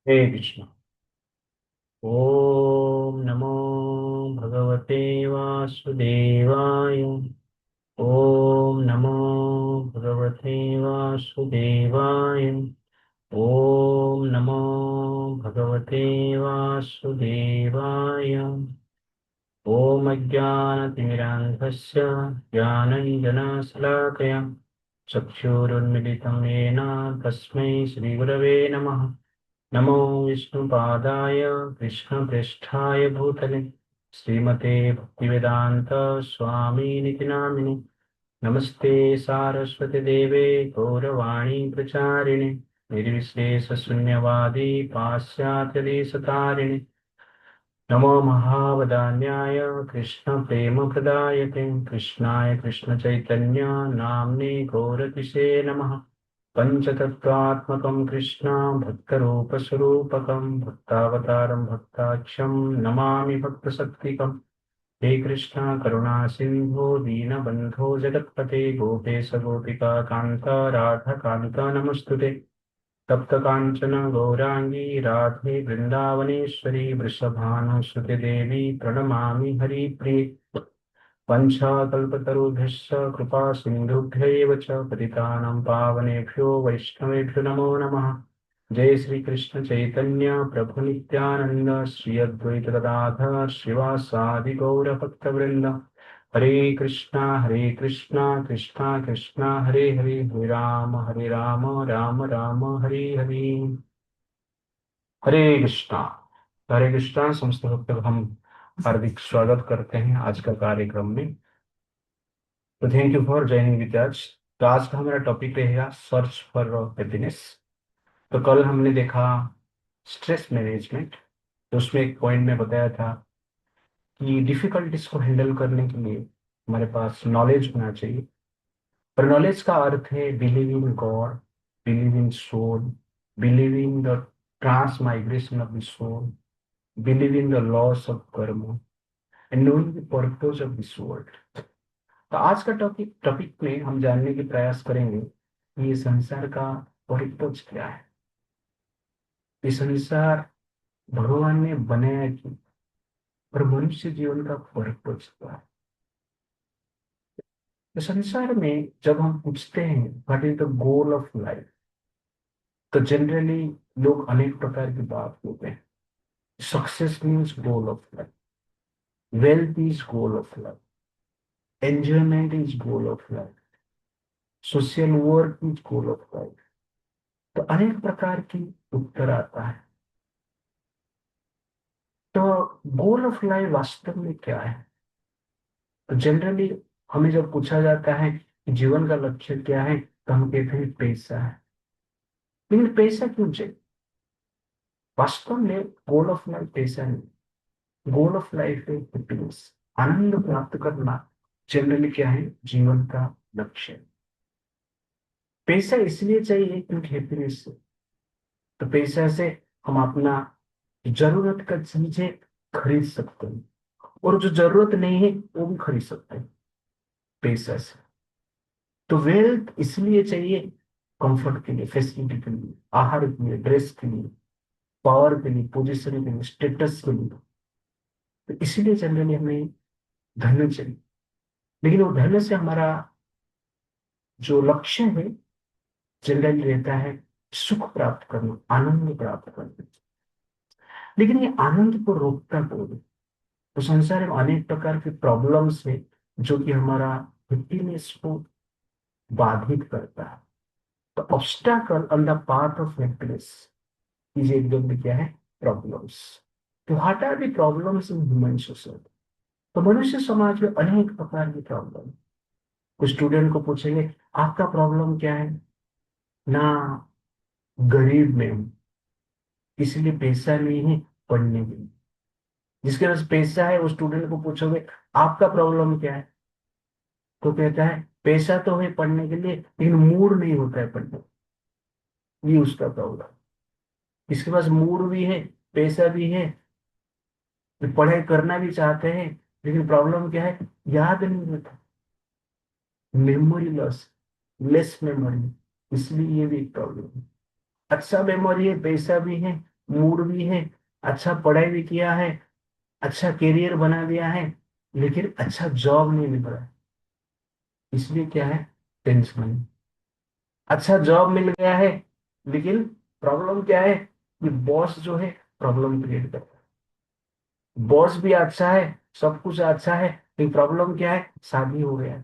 हे कृष्ण। ओम नमो भगवते वासुदेवाय। ओम नमो भगवते वासुदेवाय। ओम नमो भगवते वासुदेवाय। ओम अज्ञानतिमिरान्धस्य ज्ञानञ्जनशलाकया चक्षुरुन्मिलितं येन तस्मै श्रीगुरवे नमः। नमो विष्णुपादाय कृष्णप्रेष्ठाय भूतले श्रीमते भक्तिवेदान्त स्वामिनिति नामिने। नमस्ते सारस्वती देवे गौरवाणी प्रचारिणे निर्विशेषशून्यवादी पाश्चात्यदेशतारिणे। नमो महावदान्याय कृष्णप्रेमप्रदायते कृष्णाय कृष्णचैतन्य नाम्ने गौरतिसे नमः। पञ्चतत्त्वात्मकं कृष्ण भक्तरूपस्वरूपकं भक्तावतारं भक्ताख्यं नमामि भक्तशक्तिकम्। हे कृष्ण करुणा सिन्धो दीनबन्धो जगत्पते गोपेश गोपिका कान्त राधाकान्त नमोऽस्तुते। तप्त काञ्चन गौराङ्गी राधे वृन्दावनेश्वरी वृषभानुसुते देवी प्रणमामि हरिप्रिये। वंशाकल्पतरुभ्यश्च कृपा सिन्धुभ्यैव च पतितानां पावनेभ्यो वैष्णवेभ्यो नमो नमः। जय श्री कृष्ण चैतन्य प्रभु नित्यानंद श्री अद्वैत गदाधर श्रीवासादि गौर भक्तवृंद। हरे कृष्णा कृष्णा कृष्णा हरे हरे हरे राम राम राम हरे हरे। हरे कृष्णा। हरे कृष्णा समस्त भक्त हम हार्दिक स्वागत करते हैं आज का कार्यक्रम में। तो thank you for joining with us. तो आज का हमारा टॉपिक रहेगा सर्च फॉर हैप्पीनेस। तो कल हमने देखा स्ट्रेस मैनेजमेंट। तो उसमें एक पॉइंट में बताया था कि डिफिकल्टीज को हैंडल करने के लिए हमारे पास नॉलेज होना चाहिए। पर नॉलेज का अर्थ है believe in God, believe in soul, believe in the transmigration of the soul, believe in the laws of karma and knowing the purpose of this world. तो आज का टॉपिक टॉपिक में हम जानने के प्रयास करेंगे कि ये संसार का पर्पस क्या है। ये संसार भगवान ने बनाया क्यों, और मनुष्य जीवन का पर्पस क्या है। तो संसार में जब हम पूछते हैं what is the goal of life, तो जनरली लोग अनेक प्रकार की बात बोलते हैं। Success means goal of life, wealth is goal of life, enjoyment is goal of life, social work is goal of life. तो अनेक प्रकार की उत्तर आता है। तो गोल ऑफ लाइफ वास्तव में क्या है। तो जनरली हमें जब पूछा जाता है कि जीवन का लक्ष्य क्या है, तो हम कहते हैं पैसा है। लेकिन पैसा क्यों चाहिए। वास्तव में गोल ऑफ लाइफ पैसा नहीं। गोल ऑफ लाइफ है हैप्पीनेस, आनंद प्राप्त करना। जनरली क्या है जीवन का लक्ष्य। पैसा इसलिए चाहिए क्योंकि हैप्पीनेस है। तो पैसा से हम अपना जरूरत का चीजें खरीद सकते हैं, और जो जरूरत नहीं है वो भी खरीद सकते हैं पैसा से। तो वेल्थ इसलिए चाहिए कंफर्ट के लिए, फैसिलिटी के लिए, आहार के लिए, ड्रेस के लिए, पावर के लिए, पोजीशन के लिए, स्टेटस के लिए। तो इसीलिए जनरली हमें धन चाहिए। लेकिन वो धन से हमारा जो लक्ष्य है जनरली रहता है सुख प्राप्त करना, आनंद प्राप्त करना। लेकिन ये आनंद को रोकता कौन है? तो संसार में अनेक प्रकार के प्रॉब्लम्स है जो कि हमारा हैप्पीनेस को बाधित करता है। तो obstacle on the path of happiness is एकदम क्या है प्रॉब्लम्स। तो what are the problems in human society. तो मनुष्य समाज में अनेक प्रकार की प्रॉब्लम। कुछ स्टूडेंट को पूछेंगे आपका प्रॉब्लम क्या है ना, गरीब में हूं इसलिए पैसा नहीं है पढ़ने के लिए। जिसके पास पैसा है वो स्टूडेंट को पूछोगे आपका प्रॉब्लम क्या है, तो कहता है पैसा तो है पढ़ने के लिए लेकिन मूड नहीं होता है पढ़ने का। ये उसका प्रॉब्लम। इसके पास मूड भी है, पैसा भी है, तो पढ़ाई करना भी चाहते हैं, लेकिन प्रॉब्लम क्या है याद नहीं रहता, मेमोरी लॉस, लेस मेमोरी। इसलिए ये भी एक प्रॉब्लम है। अच्छा मेमोरी है, पैसा भी है, मूड भी है, अच्छा पढ़ाई भी किया है, अच्छा करियर बना दिया है, लेकिन अच्छा जॉब नहीं मिल रहा है। इसलिए क्या है? टेंशन। अच्छा जॉब मिल गया है, लेकिन प्रॉब्लम क्या है? कि बॉस जो है प्रॉब्लम क्रिएट करता है। बॉस भी अच्छा है, सब कुछ अच्छा है, लेकिन प्रॉब्लम क्या है? शादी हो गया।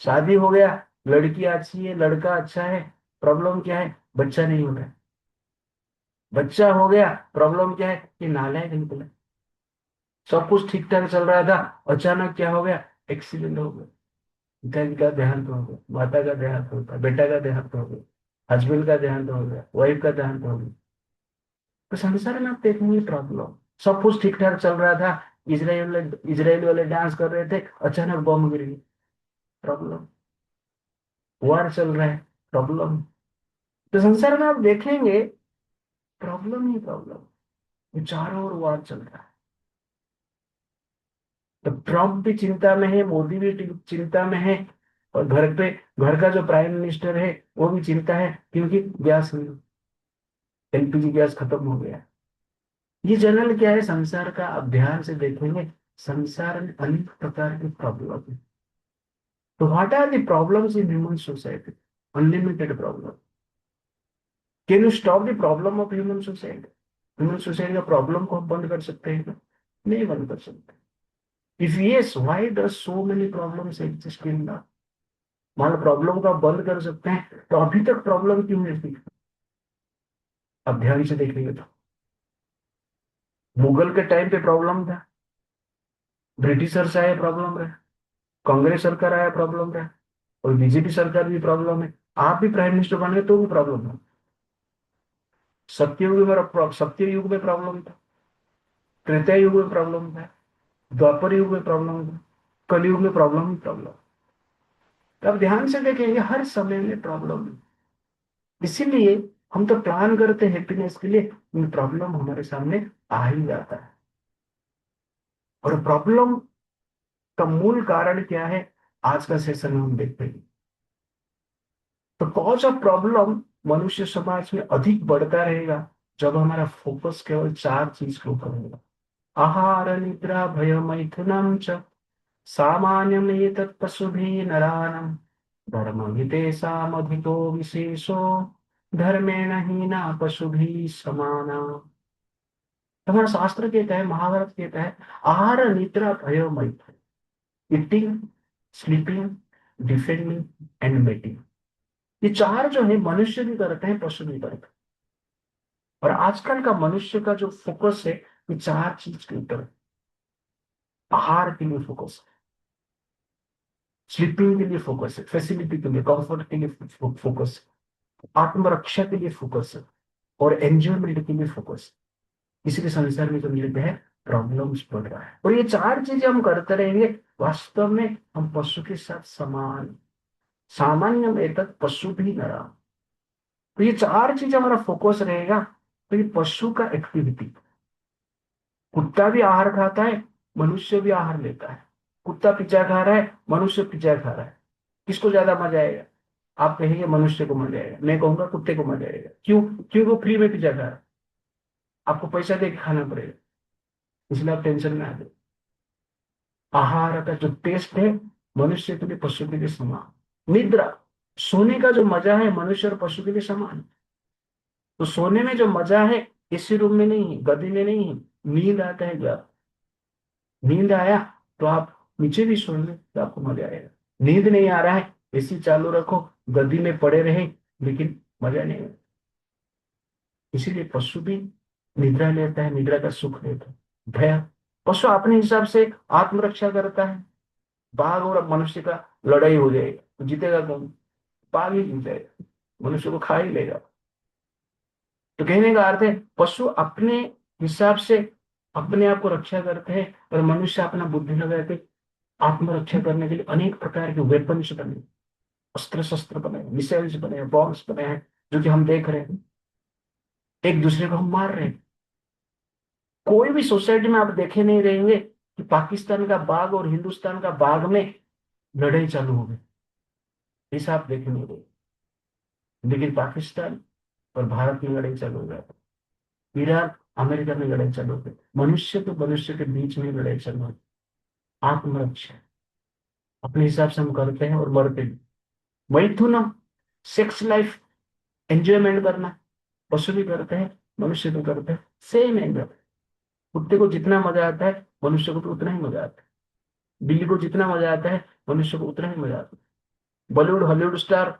शादी हो गया, लड़की अच्छी है, लड़का अच्छा है, प्रॉब्लम क्या है? बच्चा नहीं हो रहा है। बच्चा हो गया, प्रॉब्लम क्या है? कि नालायक निकला। सब कुछ ठीक ठाक चल रहा था, अचानक क्या हो गया? एक्सीडेंट हो गया। पिताजी का देहांत हो गया, माता का देहांत हो गया, बेटा का देहांत हो गया, हस्बैंड का देहांत हो गया, वाइफ का देहांत हो गया। तो संसार में आप देखेंगे प्रॉब्लम। सब कुछ ठीक ठाक चल रहा था, इजराइल वाले डांस कर रहे थे, अचानक बम गिर गई। प्रॉब्लम। वार चल रहा है। प्रॉब्लम। तो संसार में आप देखेंगे प्रॉब्लम ही प्रॉब्लम। ये चारों ओर वार चल रहा है। तो ट्रम्प भी चिंता में है, मोदी भी चिंता में है, और घर का जो प्राइम मिनिस्टर है वो भी चिंता है, क्योंकि गैस नहीं, एलपीजी गैस खत्म हो गया। ये जनरल क्या है संसार का? आप ध्यान से देखेंगे, संसार में अनेक प्रकार की प्रॉब्लम है। तो what are the problems in human society? Unlimited problem. Can you stop the problem of human society? Human society का प्रॉब्लम को हम बंद कर सकते हैं क्या? नहीं बंद कर सकते। If yes, why does so many problems exist in the? मान लो प्रॉब्लम को आप बंद कर सकते हैं, तो अभी तक प्रॉब्लम क्यों नहीं थी? अब ध्यान से देखेंगे तो मुगल के टाइम पे प्रॉब्लम था, ब्रिटिशर्स आए प्रॉब्लम रहा, कांग्रेस सरकार आया प्रॉब्लम रहा, और बीजेपी सरकार भी प्रॉब्लम है। आप भी प्राइम मिनिस्टर बन गए तो भी प्रॉब्लम है। सत्य युग में प्रॉब्लम था, त्रेता युग में प्रॉब्लम था, द्वापर युग में प्रॉब्लम था, कलयुग में प्रॉब्लम ही प्रॉब्लम। तो आप ध्यान से देखेंगे हर समय में प्रॉब्लम है। इसीलिए हम तो प्लान करते हैं हैप्पीनेस के लिए, प्रॉब्लम हमारे सामने आ ही जाता है। और प्रॉब्लम का मूल कारण क्या है? आज का सेशन में हम देखते हैं। तो कॉज ऑफ प्रॉब्लम मनुष्य समाज में अधिक बढ़ता रहेगा जब हमारा फोकस केवल चार चीज के ऊपर होगा। आहार निद्रा भय मैथुनम च सामान्यम एतत् पशुभिः नराणाम् धर्महि तेषामधिको विशेषो धर्मेण हीना पशुभिः समाना। हमारा शास्त्र कहता है, महाभारत कहता है, आहार निद्रा भय मैथुन, eating, sleeping, defending and mating. ये चार जो है मनुष्य भी करते हैं, पशु भी करते हैं। और आजकल का मनुष्य का जो फोकस है, ये चार चीज के ऊपर है। आहार के लिए फोकस है, स्लीपिंग के लिए फोकस है, फैसिलिटी के लिए, कंफर्ट के लिए फोकस है, आत्मरक्षा के लिए फोकस है, और एंजॉयमेंट के लिए फोकस है। इसलिए संसार में जो मिलते हैं प्रॉब्लम्स बढ़ रहा है, और ये चार चीजें हम करते रहेंगे, वास्तव में हम पशु के साथ समान, सामान्य में तक पशु भी न रहा। तो ये चार चीज हमारा फोकस रहेगा। तो ये पशु का एक्टिविटी, कुत्ता भी आहार खाता है, मनुष्य भी आहार लेता है। कुत्ता पिज्जा खा रहा है, मनुष्य पिज्जा खा रहा है। किसको ज्यादा मजा आएगा? आप कहेंगे मनुष्य को मजा आएगा, मैं कहूंगा कुत्ते को मजा आएगा। क्यों? क्योंकि वो फ्री में पिज्जा खा रहा है, आपको पैसा दे के खाना पड़ेगा, इसलिए आप टेंशन में आ जाए। आहार का जो टेस्ट है मनुष्य के लिए पशु के लिए समान। निद्रा, सोने का जो मजा है मनुष्य और पशु के लिए समान। तो सोने में जो मजा है एसी रूम में नहीं है, गद्दी में नहीं है। नींद आता है जब, नींद आया तो आप नीचे भी सो लें तो आपको मजा आएगा। नींद नहीं आ रहा है, एसी चालू रखो, गद्दी में पड़े रहे, लेकिन मजा नहीं आएगा। इसीलिए पशु भी निद्रा लेता है, निद्रा का सुख लेता है। भय, पशु अपने हिसाब से आत्मरक्षा करता है। बाघ और मनुष्य का लड़ाई हो जाएगा तो जीतेगा कौन? बाघ ही जीत जाएगा, मनुष्य को खा ही लेगा। तो कहने का अर्थ है पशु अपने हिसाब से अपने आप को रक्षा करते हैं, और मनुष्य अपना बुद्धि लगा के आत्मरक्षा करने के लिए अनेक प्रकार के वेपन्स बने, अस्त्र शस्त्र बने, मिसाइल्स बने, बॉम्ब्स बने हैं, जो कि हम देख रहे हैं। एक दूसरे को हम मार रहे हैं। कोई भी सोसाइटी में आप देखे नहीं रहेंगे कि पाकिस्तान का बाघ और हिंदुस्तान का बाघ में लड़ाई चालू हो गई, ऐसा आप देखे नहीं रहेंगे। लेकिन पाकिस्तान और भारत में लड़ाई चालू हो जाती, ईरान अमेरिका में लड़ाई चालू होती, मनुष्य के बीच में लड़ाई चालू होती। आत्मरक्षा अपने हिसाब से हम करते हैं और मरते भी। वही तो ना, सेक्स लाइफ एंजॉयमेंट करना, पशु भी करते हैं, मनुष्य भी करते हैं, सेम एंजॉय। कुत्ते को जितना मजा आता है मनुष्य को तो उतना ही मजा आता है, बिल्ली को जितना मजा आता है मनुष्य को उतना ही मजा आता है। Bollywood Hollywood star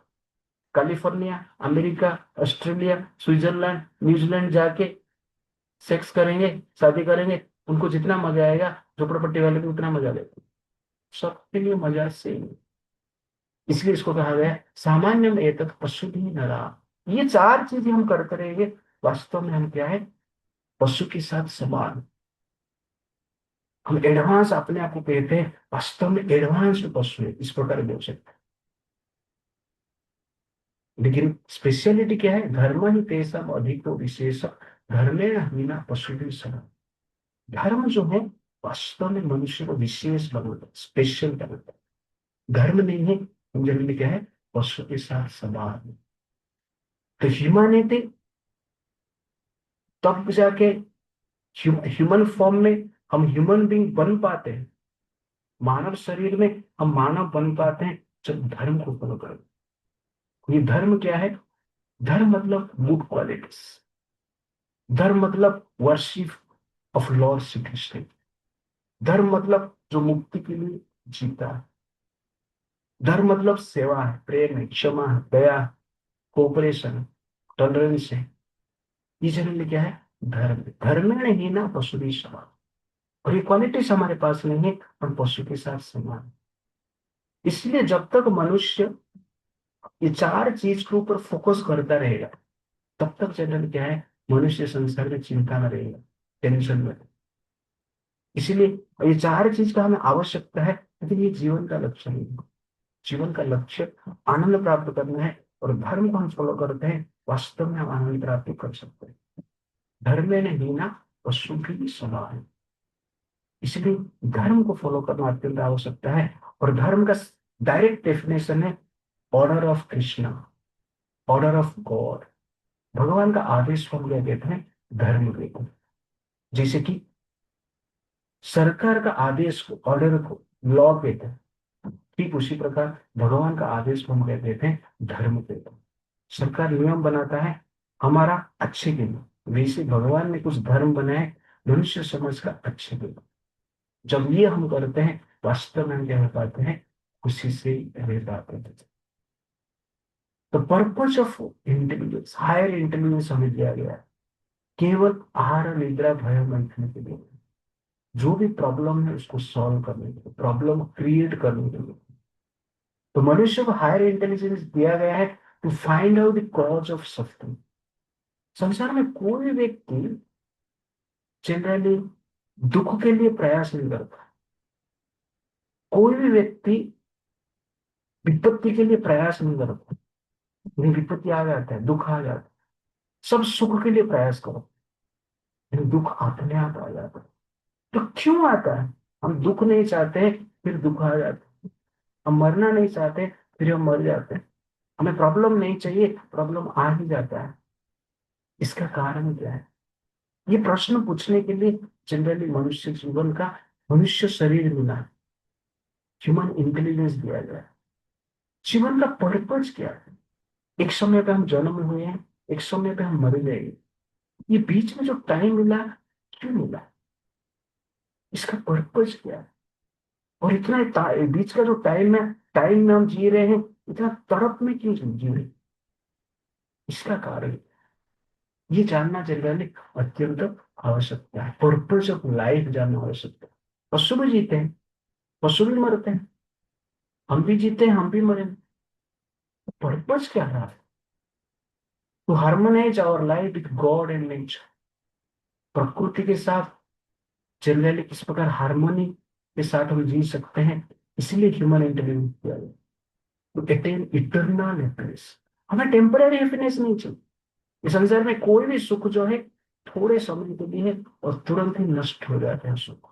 California, America, Australia, Switzerland, New Zealand जाके सेक्स करेंगे, शादी करेंगे, उनको जितना मजा आएगा झोपड़पट्टी वाले को उतना मजा लेते हैं। सबके लिए मजा सेम। इसलिए इसको कहा गया है, सामान्य में एतत् पशु भी नरा। ये चार चीजें हम करते रहेंगे, वास्तव में हम क्या है, पशु के साथ समान। हम एडवांस अपने आप को कहते हैं, वास्तव में एडवांस पशु है, इस प्रकार बोल सकते हैं। लेकिन स्पेशलिटी क्या है, धर्म ही तेषाम अधिको विशेष, धर्मेण हीना पशु भी समान। धर्म जो है वास्तव में मनुष्य को विशेष बनाता है, स्पेशल बनाता है। धर्म नहीं है, हम जनरली क्या है, पशु के साथ समान। तो ह्यूमैनिटी तब जाके ह्यूमन फॉर्म में हम ह्यूमन बीइंग बन पाते हैं, मानव शरीर में हम मानव बन पाते हैं जब धर्म को फॉलो करते हैं। ये धर्म क्या है, धर्म मतलब गुड क्वालिटीज, धर्म मतलब worship of Lord Shri Krishna, धर्म मतलब जो मुक्ति के लिए जीता है, धर्म मतलब सेवा है, प्रेम है, क्षमा है, दया, कोऑपरेशन, टॉलरेंस है। ये जनरली क्या है, धर्म। धर्म में ही ना पशु भी समान, और ये क्वालिटीज हमारे पास नहीं है, हम पशु के साथ समान। इसलिए जब तक मनुष्य ये चार चीज के ऊपर फोकस करता रहेगा, तब तक जनरल क्या है, मनुष्य संसार में चिंता में रहेगा, टेंशन में। इसीलिए ये चार चीज का हमें आवश्यकता है, लेकिन ये जीवन का लक्ष्य नहीं है। जीवन का लक्ष्य आनंद प्राप्त करना है, और धर्म को हम फॉलो करते हैं, वास्तव में हम आनंद प्राप्त कर सकते हैं। धर्म में नहीं ना पशु की समान है। इसलिए धर्म को फॉलो करना अत्यंत आवश्यकता है। और धर्म का डायरेक्ट डेफिनेशन है order of Krishna, order of God. भगवान का आदेश को हम क्या कहते हैं, धर्म कहते हैं। जैसे कि सरकार का आदेश को, ऑर्डर को लॉ कहते हैं, ठीक उसी प्रकार भगवान का आदेश को हम क्या कहते हैं, धर्म कहते हैं। सरकार नियम बनाता है हमारा अच्छे के लिए, वैसे भगवान ने कुछ धर्म बनाए मनुष्य समाज का अच्छे के लिए। जब ये हम करते हैं, वास्तव में हम क्या हो पाते हैं, खुशी से रह पाते हैं। तो purpose of intelligence, higher intelligence हमें दिया गया है केवल आहार निद्रा भय मैथुन के लिए। जो भी प्रॉब्लम है उसको सॉल्व करने के लिए, प्रॉब्लम क्रिएट करने के लिए। तो मनुष्य को हायर इंटेलिजेंस दिया गया है to find out the cause of suffering. संसार में कोई व्यक्ति जनरली दुख के लिए प्रयास नहीं करता, कोई भी व्यक्ति विपत्ति के लिए प्रयास नहीं करता। उन्हें विपत्ति आ जाता है, दुख आ जाता है, सब सुख के लिए प्रयास करो, लेकिन दुख अपने आप आ जाता है। तो क्यों आता है, हम दुख नहीं चाहते फिर दुख आ जाता है, हम मरना नहीं चाहते फिर हम मर जाते हैं, हमें प्रॉब्लम नहीं चाहिए प्रॉब्लम आ ही जाता है। इसका कारण क्या है, ये प्रश्न पूछने के लिए जनरली मनुष्य जीवन का, मनुष्य शरीर मिला, ह्यूमन इंटेलिजेंस दिया गया है। जीवन का पर्पज क्या है, एक समय पे हम जन्म हुए हैं, एक समय पे हम मर जाएंगे, ये बीच में जो टाइम मिला, क्यों मिला, इसका पर्पज क्या है। और इतना बीच का जो टाइम में हम जी रहे हैं, इतना तड़प में क्यों जी रहे हैं? इसका कारण ये जानना जनरली अत्यंत आवश्यकता है, पर्पज ऑफ लाइफ जानना आवश्यकता है। पशु भी जीते हैं, पशु भी मरते हैं, हम भी जीते हैं, हम भी मरे, पर्पज क्या रहा है, to harmonise our life with God and nature. प्रकृति के साथ जनरली किस प्रकार हार्मोनी के साथ हम जी सकते हैं, इसलिए ह्यूमन इंटेलिजेंस किया गया, टू अटेन इटर्नल हैप्पीनेस। हमें टेम्पररी हैप्पीनेस नहीं चाहिए। इस संसार में कोई भी सुख जो है थोड़े समय के लिए है, और तुरंत ही नष्ट हो जाते हैं सुख।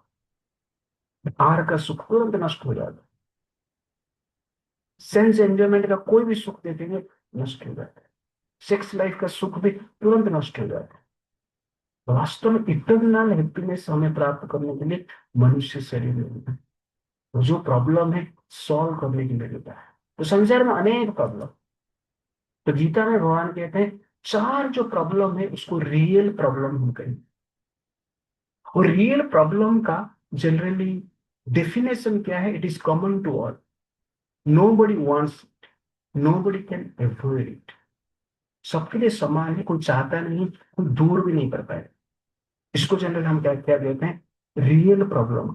आहार का सुख तुरंत नष्ट हो जाता है, सेंस एंजॉयमेंट का कोई भी सुख देखेंगे नष्ट हो जाता है। सेक्स लाइफ का सुख भी तुरंत नष्ट हो जाता है। वास्तव में इटरनल हैप्पीनेस हमें प्राप्त करने के लिए मनुष्य शरीर में मिलता है। तो जो प्रॉब्लम है सॉल्व करने के लिए मिलता है। तो संसार में अनेक प्रॉब्लम, तो गीता में भगवान कहते हैं चार जो प्रॉब्लम है उसको रियल प्रॉब्लम हम कहें। और रियल प्रॉब्लम का जनरली डेफिनेशन क्या है? It is common to all, nobody wants, nobody can avoid it. सबके लिए समान है, कोई चाहता नहीं, कोई दूर भी नहीं कर पाए। इसको जनरल हम क्या क्या कहते हैं? Real problem.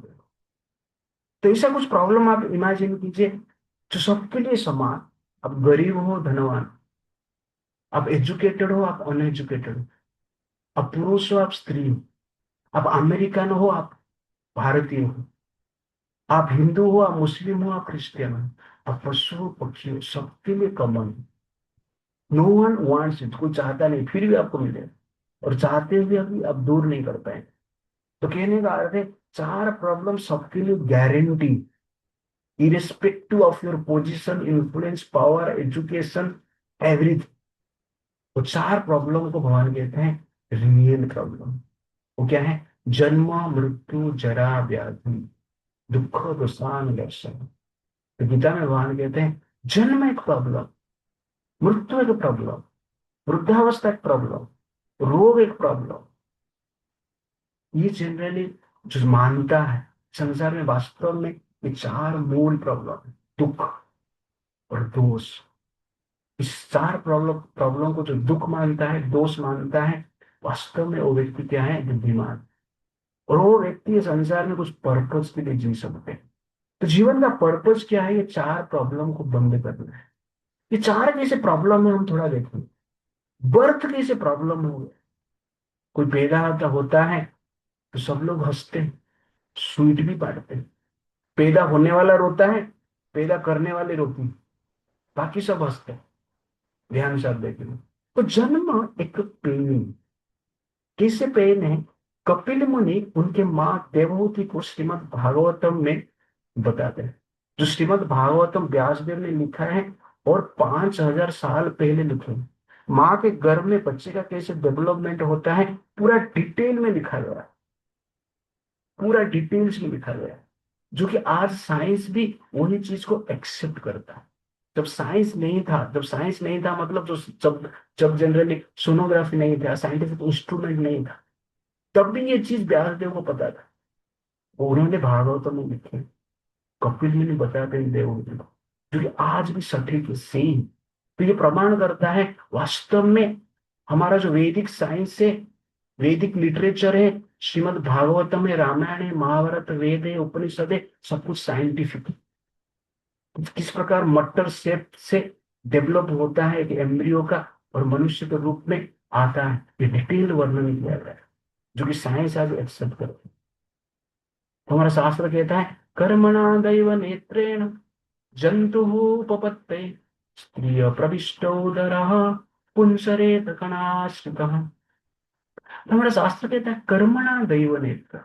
तो ऐसा कुछ प्रॉब्लम आप इमेजिन कीजिए जो सबके लिए समान। आप गरीब हो धनवान, आप एजुकेटेड हो आप अनएजुकेटेड हो, आप पुरुष हो आप स्त्री हो, आप अमेरिकन हो आप भारतीय हो, आप हिंदू हो आप मुस्लिम हो आप क्रिश्चियन हो, आप पशु हो पक्षी हो, सबके लिए common. No one wants it, कोई चाहता नहीं फिर भी आपको मिलेगा, और चाहते हुए अभी आप दूर नहीं कर पाए। तो कहने का अर्थ है चार प्रॉब्लम सबके लिए guarantee, irrespective of your position, influence, power, education, everything. वो चार प्रॉब्लम को भगवान कहते हैं रियल प्रॉब्लम। वो क्या है? जन्म, मृत्यु, जरा, व्याधि, दुख, दुसान, दर्शन। तो गीता में भगवान कहते हैं जन्म एक प्रॉब्लम, मृत्यु एक प्रॉब्लम, वृद्धावस्था एक प्रॉब्लम, रोग एक प्रॉब्लम। ये जनरली जो मानता है संसार में वास्तव में ये चार मूल प्रॉब्लम है। दुख और दोष, इस चार प्रॉब्लम प्रॉब्लम को जो दुख मानता है, दोष मानता है, वास्तव में वो व्यक्ति क्या है? बुद्धिमान। और वो व्यक्ति इस संसार में कुछ पर्पज के लिए जी सकते हैं। तो जीवन का पर्पज क्या है? ये चार प्रॉब्लम को बंद करना है। ये चार कैसे प्रॉब्लम है हम थोड़ा देखें। बर्थ कैसे प्रॉब्लम हो गया? कोई पैदा होता होता है तो सब लोग हंसते हैं, स्वीट भी बांटते हैं। पैदा होने वाला रोता है, पैदा करने वाले रोती हैं, बाकी सब हंसते हैं। ध्यान से आप देखेंगे तो जन्म एक पेन, कैसे पेन है? कपिल मुनि उनके माँ देवहूति को श्रीमद् भागवतम में बताते हैं, जो श्रीमद् भागवतम व्यासदेव ने लिखा है और 5,000 साल पहले लिखे हैं। माँ के गर्भ में बच्चे का कैसे डेवलपमेंट होता है पूरा डिटेल में लिखा गया है, पूरा डिटेल्स में लिखा गया है, जो कि आज साइंस भी वही चीज को एक्सेप्ट करता है। जब साइंस नहीं था मतलब जो जब जब जनरली सोनोग्राफी नहीं था, साइंटिफिक इंस्ट्रूमेंट नहीं था, तब भी ये चीज व्यासदेव को पता था। और उन्होंने भागवतम में लिखे, कपिल मुनि बताते हैं देवहूति को, जो कि आज भी सटीक सेम। तो ये प्रमाण करता है वास्तव में हमारा जो वैदिक साइंस है, वैदिक लिटरेचर है, श्रीमद् भागवतम है, रामायण है, महाभारत, वेद है, उपनिषद है, सब कुछ साइंटिफिक। किस प्रकार मटर सेप से डेवलप होता है एक एम्ब्रियो का और मनुष्य के रूप में आता है, ये डिटेल वर्णन किया गया है, जो कि साइंस आज एक्सेप्ट करती है। तो हमारा शास्त्र कहता है कर्मणा दैव नेत्रेण जंतु उपपत्ते स्त्रिय प्रविष्टो उदरः पुंसरेत कणाश्रितः। तो हमारा शास्त्र कहता है कर्मणा दैव नेत्र,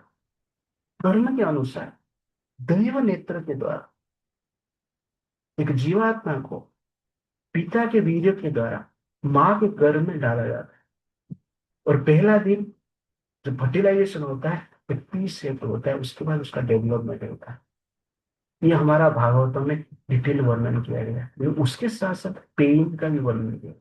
कर्म के अनुसार, दैव नेत्र के द्वारा एक जीवात्मा को पिता के वीर्य के द्वारा माँ के गर्भ में डाला जाता है। और पहला दिन जो फर्टिलाइजेशन होता है 30 सेकंड होता है, उसके बाद उसका डेवलपमेंट होता है। ये हमारा भागवतम में डिटेल वर्णन किया गया है, लेकिन उसके साथ साथ पेन का भी वर्णन किया।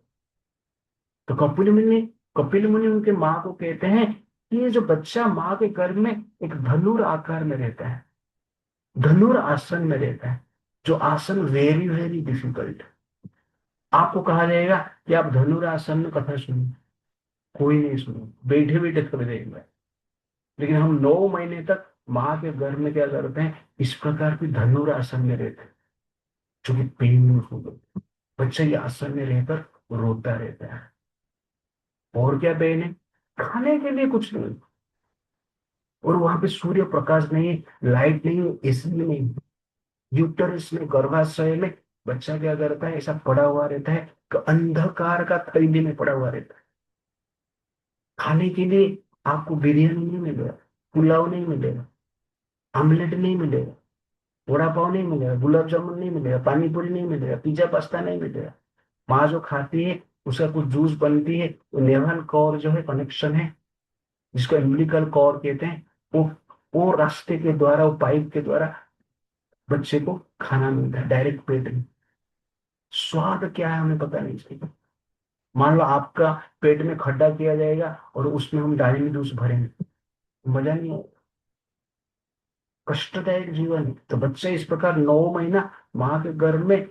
तो कपिल मुनि उनके माँ को कहते हैं कि ये जो बच्चा माँ के गर्भ में एक धनुर आकार में रहता है, धनुर आसन में रहता है, जो आसन वेरी वेरी डिफिकल्ट। आपको कहा जाएगा कि आप धनुर आसन में कथा सुनिए, कोई नहीं सुनो, बैठे बैठे थक जाएगा। लेकिन हम 9 महीने तक माँ के गर्भ में क्या करते हैं? इस प्रकार की धनुर आसन में रहते हैं, जो कि पेनफुल होता है। बच्चा ये आसन में रहकर रोता रहता है। और क्या पेन है? खाने के लिए कुछ नहीं, और वहां पे सूर्य प्रकाश नहीं, लाइट नहीं, एसी नहीं, यूटरस में, गर्भाशय में बच्चा क्या करता है? ऐसा पड़ा हुआ रहता है कि अंधकार का थैली में पड़ा हुआ रहता है। खाने के लिए आपको बिरयानी नहीं मिलेगा, पुलाव नहीं मिलेगा, आमलेट नहीं मिलेगा, वड़ा पाव नहीं मिलेगा, गुलाब जामुन नहीं मिलेगा, पानी पूरी नहीं मिलेगा, पिज्जा पास्ता नहीं मिलेगा। माँ जो खाती है उसका कुछ जूस बनती है, वो नेवल कॉर जो है कनेक्शन है, जिसको एम्बिलिकल कॉर कहते हैं, वो वो रास्ते के द्वारा, वो पाइप के द्वारा बच्चे को खाना मिलता है डायरेक्ट पेट में। स्वाद क्या है हमें पता नहीं चलेगा। मान लो आपका पेट में खड्डा किया जाएगा और उसमें हम डायरी जूस भरेंगे, मजा नहीं आएगा, कष्टदायक जीवन है। तो बच्चा इस प्रकार 9 महीना माँ के गर्भ में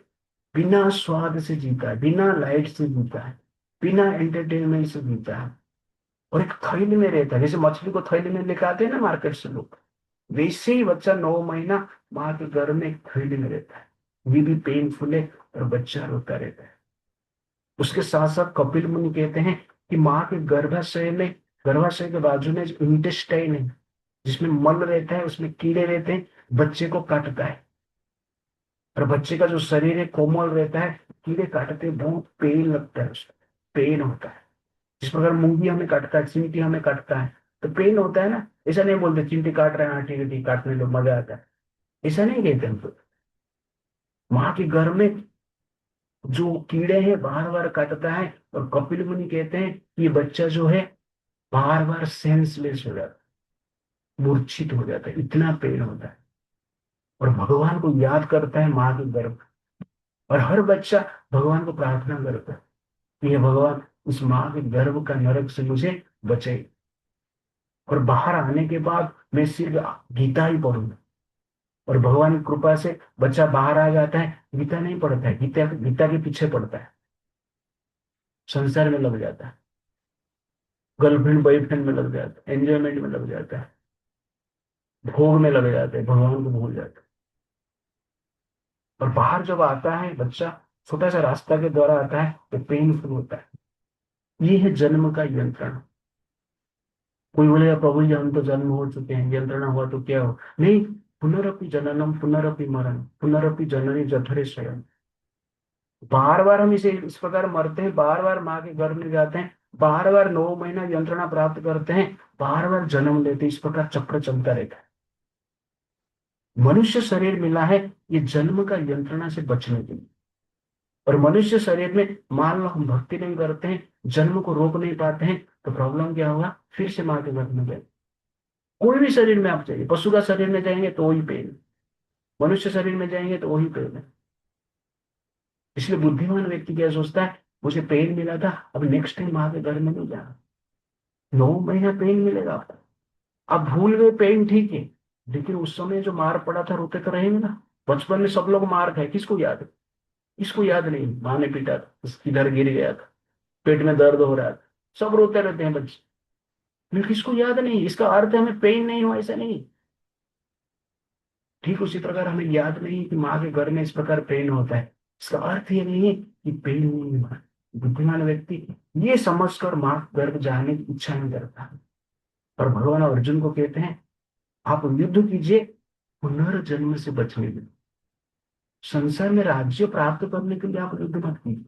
बिना स्वाद से जीता है, बिना लाइट से जीता है, बिना एंटरटेनमेंट से जीता है, और एक थैली में रहता है। जैसे मछली को थैली में लेके आते हैं ना मार्केट से लोग, वैसे ही बच्चा 9 महीना माँ के गर्भ में एक थैली में रहता है। ये भी पेनफुल है, और बच्चा रोता रहता है। उसके साथ साथ कपिल मुनि कहते हैं कि माँ के गर्भाशय में, गर्भाशय के बाजू में जो इंटेस्टाइन है, जिसमें मल रहता है, उसमें कीड़े रहते हैं, बच्चे को काटता है। और बच्चे का जो शरीर है कोमल रहता है, कीड़े काटते हैं, बहुत पेन लगता है, उसमें पेन होता है। जिस प्रकार मुंगी हमें काटता है, चींटी हमें काटता है, तो पेन होता है ना। ऐसा नहीं बोलते चींटी काट रहे हैं, हाँ ठीक है ठीक, काटने लो मजा आता है, ऐसा नहीं कहते हम तो। माँ के घर में जो कीड़े हैं बार बार काटता है, और कपिल मुनि कहते हैं कि ये बच्चा जो है बार बार सेंसलेस हो जाता है, मूर्छित हो जाता है, इतना पेन होता है। और भगवान को याद करता है माँ के गर्भ। और हर बच्चा भगवान को प्रार्थना करता है कि हे भगवान, इस माँ के गर्भ का नरक से मुझे बचे, और बाहर आने के बाद मैं सिर्फ गीता ही पढ़ूंगा। और भगवान की कृपा से बच्चा बाहर आ जाता है, गीता नहीं पढ़ता है, गीता गीता के पीछे पड़ता है, संसार में लग जाता है, गर्लफ्रेंड बॉयफ्रेंड में लग जाता है, एंजॉयमेंट में लग जाता है, भोग में लग जाते हैं, भगवान को भूल जाता है। और बाहर जब आता है बच्चा, छोटा सा रास्ता के द्वारा आता है, तो पेनफुल होता है। ये है जन्म का यंत्रण। कोई बोलेगा प्रभु जी हम तो जन्म हो चुके हैं, यंत्रणा हुआ तो क्या हो, नहीं। पुनरपि जननम पुनरपि मरण पुनरपि जननी जठरे शयन। बार बार हम इसे इस प्रकार मरते हैं, बार बार माँ के गर्भ में जाते हैं, बार बार 9 महीना यंत्रणा प्राप्त करते हैं, बार बार जन्म लेते हैं, इस प्रकार चक्र चलता रहता है। मनुष्य शरीर मिला है ये जन्म का यंत्रणा से बचने के लिए। और मनुष्य शरीर में मान लो हम भक्ति नहीं करते हैं, जन्म को रोक नहीं पाते हैं, तो प्रॉब्लम क्या होगा, फिर से माँ के गर्भ में जाए। कोई भी शरीर में आप जाइए, पशु का शरीर में जाएंगे तो वही पेन, मनुष्य शरीर में जाएंगे तो वही पेन है। इसलिए बुद्धिमान व्यक्ति क्या सोचता है, मुझे पेन मिला था, अब नेक्स्ट टाइम माँ के घर में नहीं जाना। 9 महीना पेन मिलेगा आपको, आप भूल गए पेन ठीक है, लेकिन उस समय जो मार पड़ा था रोते तो रहेंगे ना। बचपन में सब लोग मार खाए, किसको याद है? किसको याद नहीं माँ ने पीटा था, किधर गिर गया था, पेट में दर्द हो रहा था, सब रोते रहते हैं बच्चे, लेकिन किसको याद नहीं। इसका अर्थ है हमें पेन नहीं हुआ, ऐसा नहीं। ठीक उसी प्रकार हमें याद नहीं कि माँ के घर में इस प्रकार पेन होता है, इसका अर्थ ये नहीं है कि पेन नहीं हुआ। बुद्धिमान व्यक्ति ये समझकर माँ के गर्भ जाने की इच्छा नहीं करता। और भगवान अर्जुन को कहते हैं आप युद्ध कीजिए पुनर्जन्म से बचने के लिए। संसार में राज्य प्राप्त करने के लिए आप युद्ध मत कीजिए,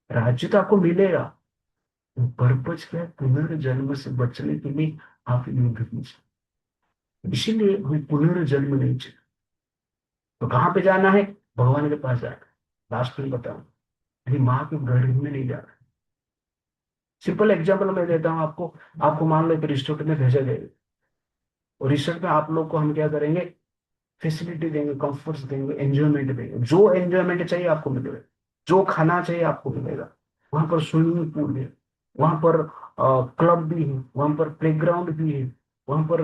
राज्य तो आपको मिलेगा, पर्पज क्या है, पुनर्जन्म से बचने के लिए आप युद्ध कीजिए। इसीलिए हमें पुनर्जन्म नहीं चाहिए। तो कहाँ पे जाना है, भगवान के पास जाना है। लास्ट में बताऊं, अभी माँ के गर्भ में नहीं जाना। सिंपल एग्जाम्पल मैं देता हूँ आपको। आपको मान लो एक रिसोर्ट में भेजा जाएगा, और रिसोर्ट में आप लोग को हम क्या करेंगे, फैसिलिटी देंगे, कंफर्ट्स देंगे, एंजॉयमेंट देंगे। जो एंजॉयमेंट चाहिए आपको मिलेगा, जो खाना चाहिए आपको मिलेगा। वहां पर स्विमिंग पूल है, वहां पर क्लब भी है, वहां पर प्लेग्राउंड भी है, वहां पर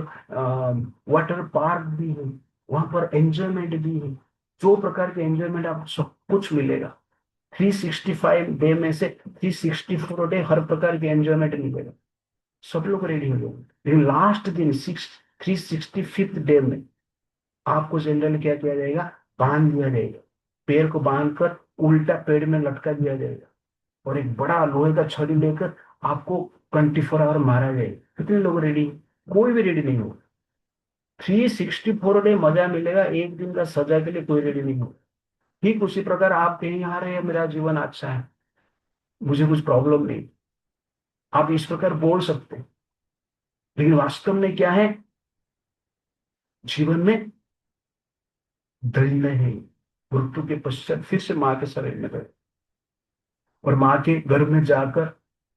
वाटर पार्क भी है, वहां पर एंजॉयमेंट भी है। जो प्रकार के एंजॉयमेंट आपको सब कुछ मिलेगा। 365 डे में से 364 डे हर प्रकार के एंजॉयमेंट मिलेगा। सब लोग रेडी हो जाएंगे, लेकिन लास्ट दिन 365 डे में आपको जनरल क्या किया जाएगा, बांध दिया जाएगा। पैर को बांध कर उल्टा पेड़ में लटका दिया जाएगा, और एक बड़ा लोहे का छड़ी लेकर आपको 24 आवर मारा जाएगा। कितने लोग रेडी? कोई भी रेडी नहीं होगा। 364 डे मजा मिलेगा, एक दिन का सजा के लिए कोई रेडी नहीं होगा। ठीक उसी प्रकार आप कहीं आ रहे हैं, मेरा जीवन अच्छा है, मुझे कुछ प्रॉब्लम नहीं, आप इस प्रकार बोल सकते हैं, लेकिन वास्तव में क्या है, जीवन में दृढ़ है, मृत्यु के पश्चात फिर से माँ के शरीर में गए। और माँ के गर्भ में जाकर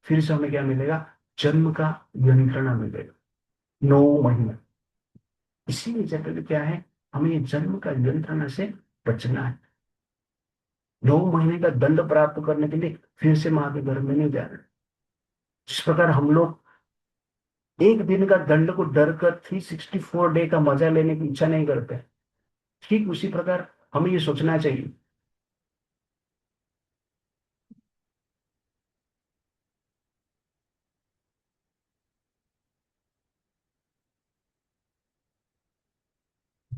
फिर से हमें क्या मिलेगा? जन्म का यंत्रणा मिलेगा, 9 महीने। इसीलिए जनरली क्या है, हमें ये जन्म का यंत्रणा से बचना है। 9 महीने का दंड प्राप्त करने के लिए फिर से माँ के गर्भ में नहीं जाना। जिस प्रकार हम लोग एक दिन का दंड को डर कर 364 डे का मजा लेने की इच्छा नहीं करते, ठीक उसी प्रकार हमें ये सोचना चाहिए।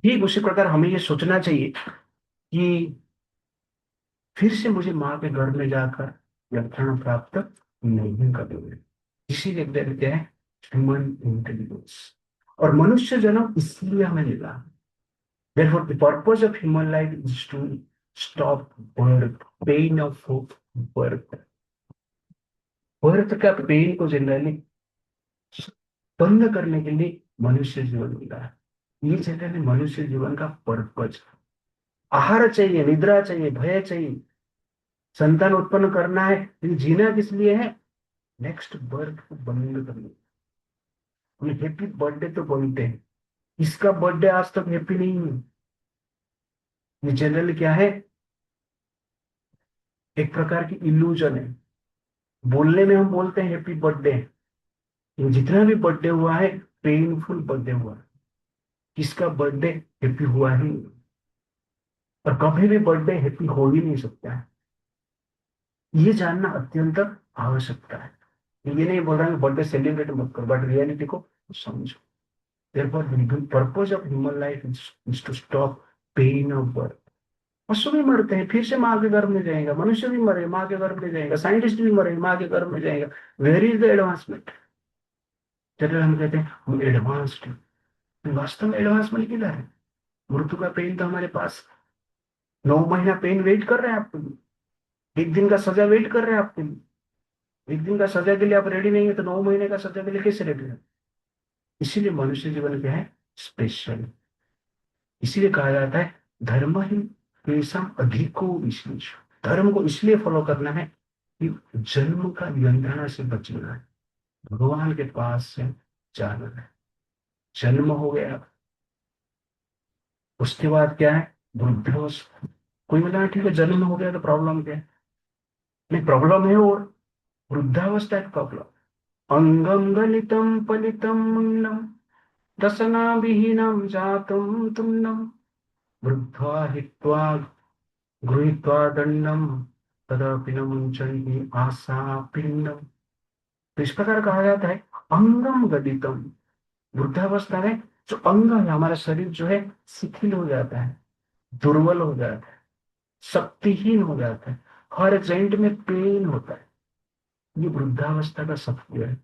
ठीक उसी प्रकार हमें ये सोचना चाहिए कि फिर से मुझे माँ के गर्भ में जाकर यंत्रणा प्राप्त नहीं करनी। इसीलिए कहते हैं ह्यूमन इंटेलिजेंस। और मनुष्य जन्म इसलिए हमें मिला। Therefore, the purpose of human life is to stop birth, pain of birth. Birth का पेन को जनरली बंद करने के लिए मनुष्य जीवन मिला है। ये जनरली मनुष्य जीवन का पर्पज। आहार चाहिए, निद्रा चाहिए, भय चाहिए, संतान उत्पन्न करना है, लेकिन जीना किस लिए है? नेक्स्ट बर्थ को बंद करने। हैप्पी बर्थडे तो बोलते हैं, इसका बर्थडे आज तक हैप्पी नहीं है। ये जनरली क्या है? एक प्रकार की इल्यूजन है। बोलने में हम बोलते हैं हैप्पी बर्थडे, ये जितना भी बर्थडे हुआ है पेनफुल बर्थडे हुआ है। किसका बर्थडे हैप्पी हुआ ही नहीं। और कभी भी बर्थडे हैप्पी हो ही नहीं सकता है। ये जानना अत्यंत आवश्यकता है। ये नहीं बोल रहा कि बर्थडे सेलिब्रेट मत करो, बट रियलिटी को समझो। therefore the purpose of human life is to stop pain of birth। पशु भी मरते हैं फिर से माँ के गर्भ में जाएगा, मनुष्य भी मरे माँ के गर्भ में जाएगा, साइंटिस्ट भी मरे माँ के गर्भ में जाएगा। Where is the advancement? चलिए हम कहते हैं हम एडवांस्ड, वास्तव में एडवांसमेंट किधर है? मृत्यु का पेन तो हमारे पास 9 महीना पेन वेट कर रहे हैं आपके लिए। एक दिन का सजा वेट कर रहे हैं आपके लिए। एक दिन का सजा के लिए आप रेडी नहीं है तो 9 महीने का सजा के लिए कैसे रेडी है? इसीलिए मनुष्य जीवन क्या है? स्पेशल। इसीलिए कहा जाता है धर्म ही तेषां अधिको विशेष। धर्म को इसलिए फॉलो करना है कि जन्म का यंत्रणा से बचना है, भगवान के पास से जाना है। जन्म हो गया, उसके बाद क्या है? वृद्धावस्था। कोई बोला ठीक है जन्म हो गया तो प्रॉब्लम क्या है? नहीं, प्रॉब्लम है और वृद्धावस्था है प्रॉब्लम। अंगम गलितम पलितम मुन्नम दशना विहीनम जातम तुन्नम वृद्ध्वा हित्वा गृहीत्वा दंडम तदपि न मुंचन्ति आशा पिंडम। तो इस प्रकार कहा जाता है अंगम गलितम। वृद्धावस्था में जो अंग है हमारा शरीर जो है शिथिल हो जाता है, दुर्बल हो जाता है, शक्तिहीन हो जाता है, हर जॉइंट में पेन होता है। ये वृद्धावस्था का सत्य है।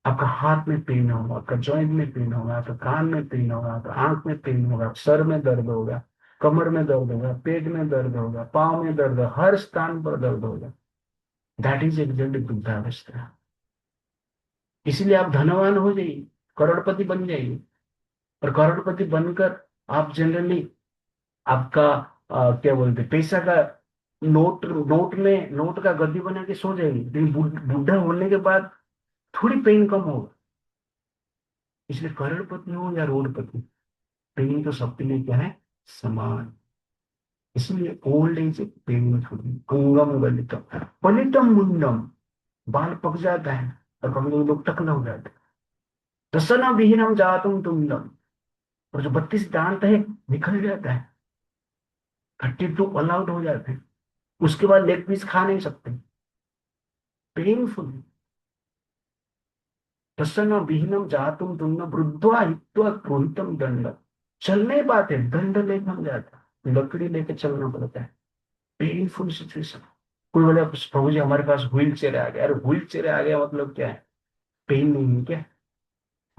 आपका हाथ में पेन होगा, आपका जॉइंट में पेन होगा, आपका कान में पेन होगा, आपका आंख में पेन होगा, सर में दर्द होगा, कमर में दर्द होगा, पेट में दर्द होगा, पाँव में दर्द होगा, हर स्थान पर दर्द होगा। दैट इज एग्जैक्टली वृद्धावस्था। इसलिए आप धनवान हो जाइए, करोड़पति बन जाइए। और करोड़पति बनकर आप जनरली आपका क्या बोलते हैं, पैसा का नोट नोट में नोट का गद्दी बना के सो जाएंगे, लेकिन बूढ़ा होने के बाद थोड़ी पेन कम होगा। इसलिए करोड़पति हो या रोडपति, पेन तो सबके लिए क्या है? समान। इसलिए ओल्ड एज पेनफुल। अंगम गलितम पलितम मुंडम। बाल पक जाता है और कभी कभी लोग टकला हो जाते हैं। दसना विहीनम जातुम तुंडम। और जो 32 दांत है निकल जाता है, 32 अलाउड हो जाते हैं। उसके बाद लेग पीस खा नहीं सकते, पेनफुल। दसना विहीनम जातुम तुंडम वृद्धवा हित्वा क्रोहितम दंड। चल नहीं पाते, दंड लेके हम जाता है, लकड़ी लेके चलना पड़ता है। Painful situation. कोई बोले प्रभु जी हमारे पास व्हील चेयर आ गया। अरे व्हील चेयर आ गया मतलब क्या है? पेन नहीं है क्या?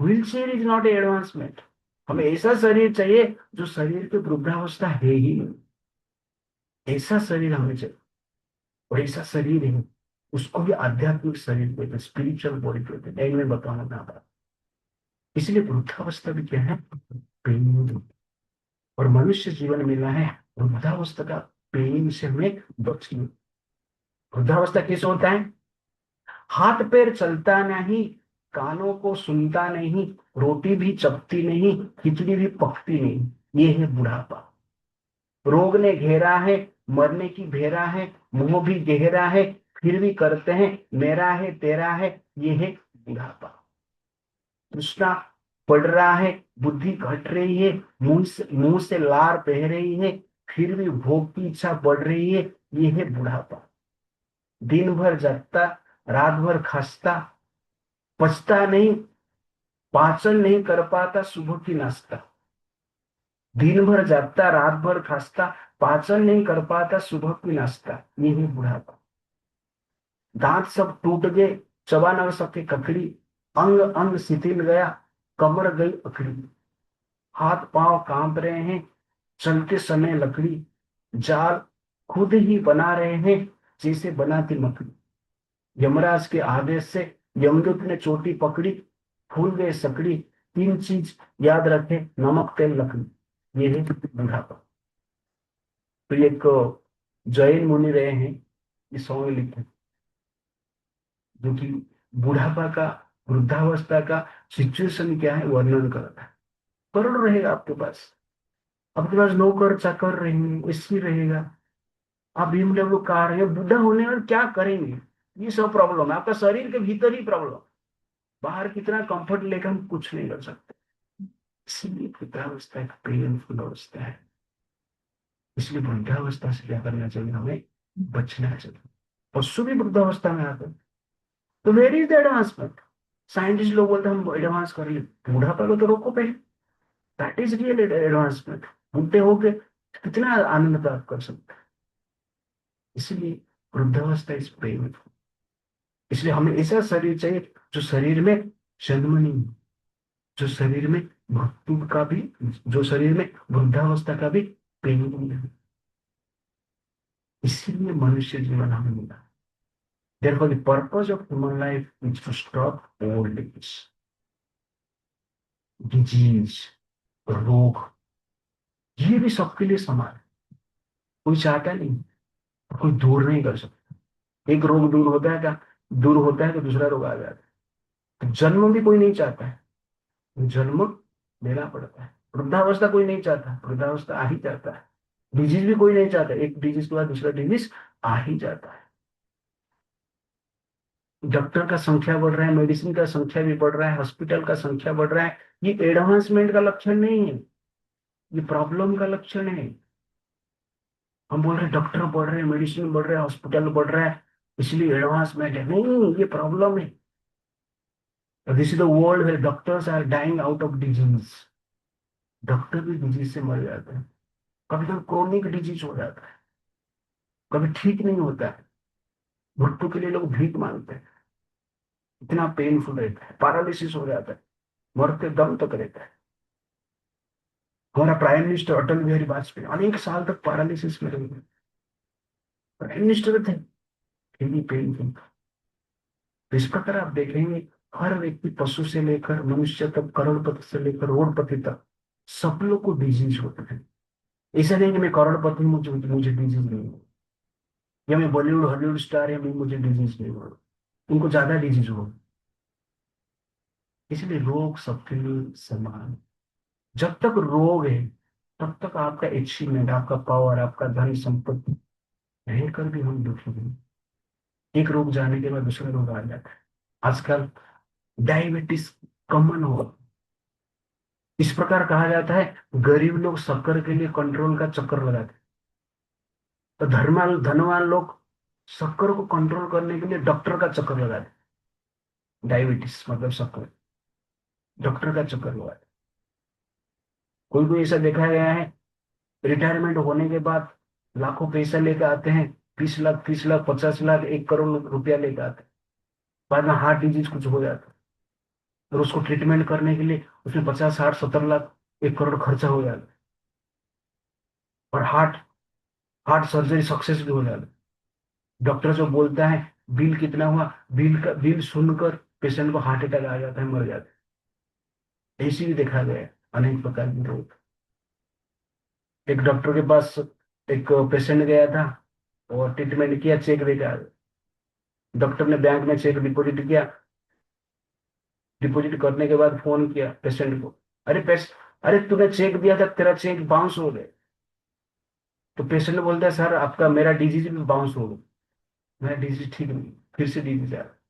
Wheel chair is not advancement. हमें ऐसा शरीर चाहिए जो शरीर की वृद्धावस्था है ही नहीं। ऐसा शरीर हमें चाहिए। और ऐसा शरीर है, उसको भी आध्यात्मिक शरीर कहते हैं, स्पिरिचुअल बॉडी कहते हैं। एंड में बताऊंगा मैं आपको। इसलिए वृद्धावस्था भी क्या है? पेन। और मनुष्य जीवन मिला है वृद्धावस्था का पेन से हमें बचने। वृद्धावस्था किस होता है? हाथ पैर चलता नहीं, कानों को सुनता नहीं, रोटी भी चपती नहीं, खिचड़ी भी पकती नहीं, ये है बुढ़ापा। रोग ने घेरा है, मरने की भेरा है, मुंह भी गहरा है, फिर भी करते हैं मेरा है तेरा है, ये है बुढ़ापा। तृष्णा पड़ रहा है, बुद्धि घट रही है, मुंह से लार बह रही है, फिर भी भोग की इच्छा बढ़ रही है, ये है बुढ़ापा। दिन भर जगता, रात भर खसता, पचता नहीं, पाचन नहीं कर पाता सुबह की नाश्ता। दिन भर जागता, रात भर खास्ता, पाचन नहीं कर पाता सुबह की नाश्ता, ये है बुढ़ापा। दांत सब टूट गए, चबा न सके ककड़ी, अंग अंग शिथिल गया, कमर गई अकड़ी, हाथ पांव कांप रहे हैं, चलते समय लकड़ी, जाल खुद ही बना रहे हैं, जैसे बनाती मकड़ी। यमराज के आदेश से यमदूत ने चोटी पकड़ी, फूल गए सकड़ी, तीन चीज याद रखे, नमक तेल लकड़ी, ये है बुढ़ापा। तो ये एक जैन मुनि रहे हैं, ये सॉन्ग लिखे, जो कि बुढ़ापा का, वृद्धावस्था का सिचुएशन क्या है वर्णन करता है। करोड़ रहेगा आपके पास, आपके पास नौकर चाकर रहेंगे, एसी रहेगा, आप BMW कार है, बुढ़ा होने में क्या करेंगे? ये सब प्रॉब्लम है आपका, शरीर के भीतर ही प्रॉब्लम। बाहर कितना कंफर्ट लेकर हम कुछ नहीं कर सकते। इसलिए वृद्धावस्था एक पेनफुल अवस्था है। इसलिए वृद्धावस्था से क्या करना चाहिए, हमें बचना चाहिए। पशु भी वृद्धावस्था में आते हैं, तो where is the advancement? Scientist लोग बोलते हैं हम एडवांस कर ले, बुढ़ापा को तो रोको पहले। That is real advancement. बूढ़े होके कितना आनंद प्राप्त कर सकते हैं। इसलिए वृद्धावस्था इज पेनफुल। इसलिए हमें ऐसा शरीर चाहिए जो शरीर में जन्म नहीं हो, जो शरीर में मृत्यु का भी, जो शरीर में वृद्धावस्था का भी पेन नहीं है। इसीलिए मनुष्य जीवन हमें मिला। Therefore, the purpose of human life is to stop old age, disease, रोग। ये भी सबके लिए समान है, कोई चाहता नहीं, कोई दूर नहीं कर सकता। एक रोग दूर होता है क्या? दूर होता है तो दूसरा रोग आ जाता है। तो जन्म भी कोई नहीं चाहता है, जन्म लेना पड़ता है। वृद्धावस्था कोई नहीं चाहता, वृद्धावस्था आ ही जाता है। डिजीज भी कोई नहीं चाहता, एक डिजीज के बाद दूसरा डिजीज आ ही जाता है। डॉक्टर का संख्या बढ़ रहा है, मेडिसिन का संख्या भी बढ़ रहा है, हॉस्पिटल का संख्या बढ़ रहा है, ये एडवांसमेंट का लक्षण नहीं है, ये प्रॉब्लम का लक्षण है। हम बोल रहे हैं डॉक्टर बढ़ रहे हैं, मेडिसिन बढ़ रहा है, हॉस्पिटल बढ़ रहा है, इसलिए एडवांसमेंट है, नहीं, ये प्रॉब्लम है। This is the world where doctors are dying out of disease. Doctor भी डिजीज से मर जाते हैं, कभी कभी क्रोनिक डिजीज हो जाता है, कभी ठीक नहीं होता है, मृत्यु के लिए लोग भीख मांगते हैं, इतना पेनफुल रहता है, पैरालिसिस हो जाता है, मरते दम तक रहता है। हमारा प्राइम मिनिस्टर अटल बिहारी वाजपेयी अनेक साल तक पैरालिसिस में रहे, प्राइम मिनिस्टर थे, फिर भी पेनफुल। तो इस प्रकार आप देखेंगे, हर व्यक्ति पशु से लेकर मनुष्य तक, करोड़पति से लेकर रोडपति तक, सब लोग को डिजीज होते हैं। ऐसा नहीं कि मैं करोड़पति हूँ, मुझे मुझे डिजीज नहीं हो, या मैं बॉलीवुड हॉलीवुड स्टार है, मैं मुझे डिजीज नहीं हो, उनको ज्यादा डिजीज हो। इसलिए रोग सबके लिए समान है। जब तक रोग है तब तक आपका अचीवमेंट, आपका पावर, आपका धन संपत्ति रहकर भी हम दुखी हैं। एक रोग जाने के बाद दूसरा रोग आ जाता है। आजकल डायबिटीज कॉमन हो, इस प्रकार कहा जाता है, गरीब लोग शक्कर के लिए कंट्रोल का चक्कर लगाते हैं, तो धनवान लोग शक्कर को कंट्रोल करने के लिए डॉक्टर का चक्कर लगाते हैं। डायबिटीज मतलब शक्कर, डॉक्टर का चक्कर लगाते हैं। कोई कोई ऐसा देखा गया है, रिटायरमेंट होने के बाद लाखों पैसा लेकर आते हैं, 20 लाख 30 लाख 50 लाख 1 करोड़ रुपया लेकर आते हैं, बाद में हार्ट डिजीज कुछ हो जाता है, और उसको ट्रीटमेंट करने के लिए उसमें 50 60 70 लाख 1 करोड़ खर्चा हो जाता है, और हार्ट हार्ट सर्जरी सक्सेस भी हो जाता है। डॉक्टर जो बोलता है बिल कितना हुआ, बिल सुनकर पेशेंट को हार्ट अटैक आ जाता है, मर जाता है। ऐसी भी देखा गया है अनेक प्रकार की रोग। एक डॉक्टर के पास एक पेशेंट गया था, और ट्रीटमेंट किया, चेक लेकर आ गया, डॉक्टर ने बैंक में चेक डिपॉजिट किया, डिपॉजिट करने के बाद फोन किया पेशेंट को, अरे तूने चेक दिया था, तेरा चेक बाउंस हो गया। तो पेशेंट बोलता है सर आपका मेरा डिजीज भी बाउंस हो गया, मेरा डिजीज ठीक नहीं, फिर से डिजीज आ रहा है।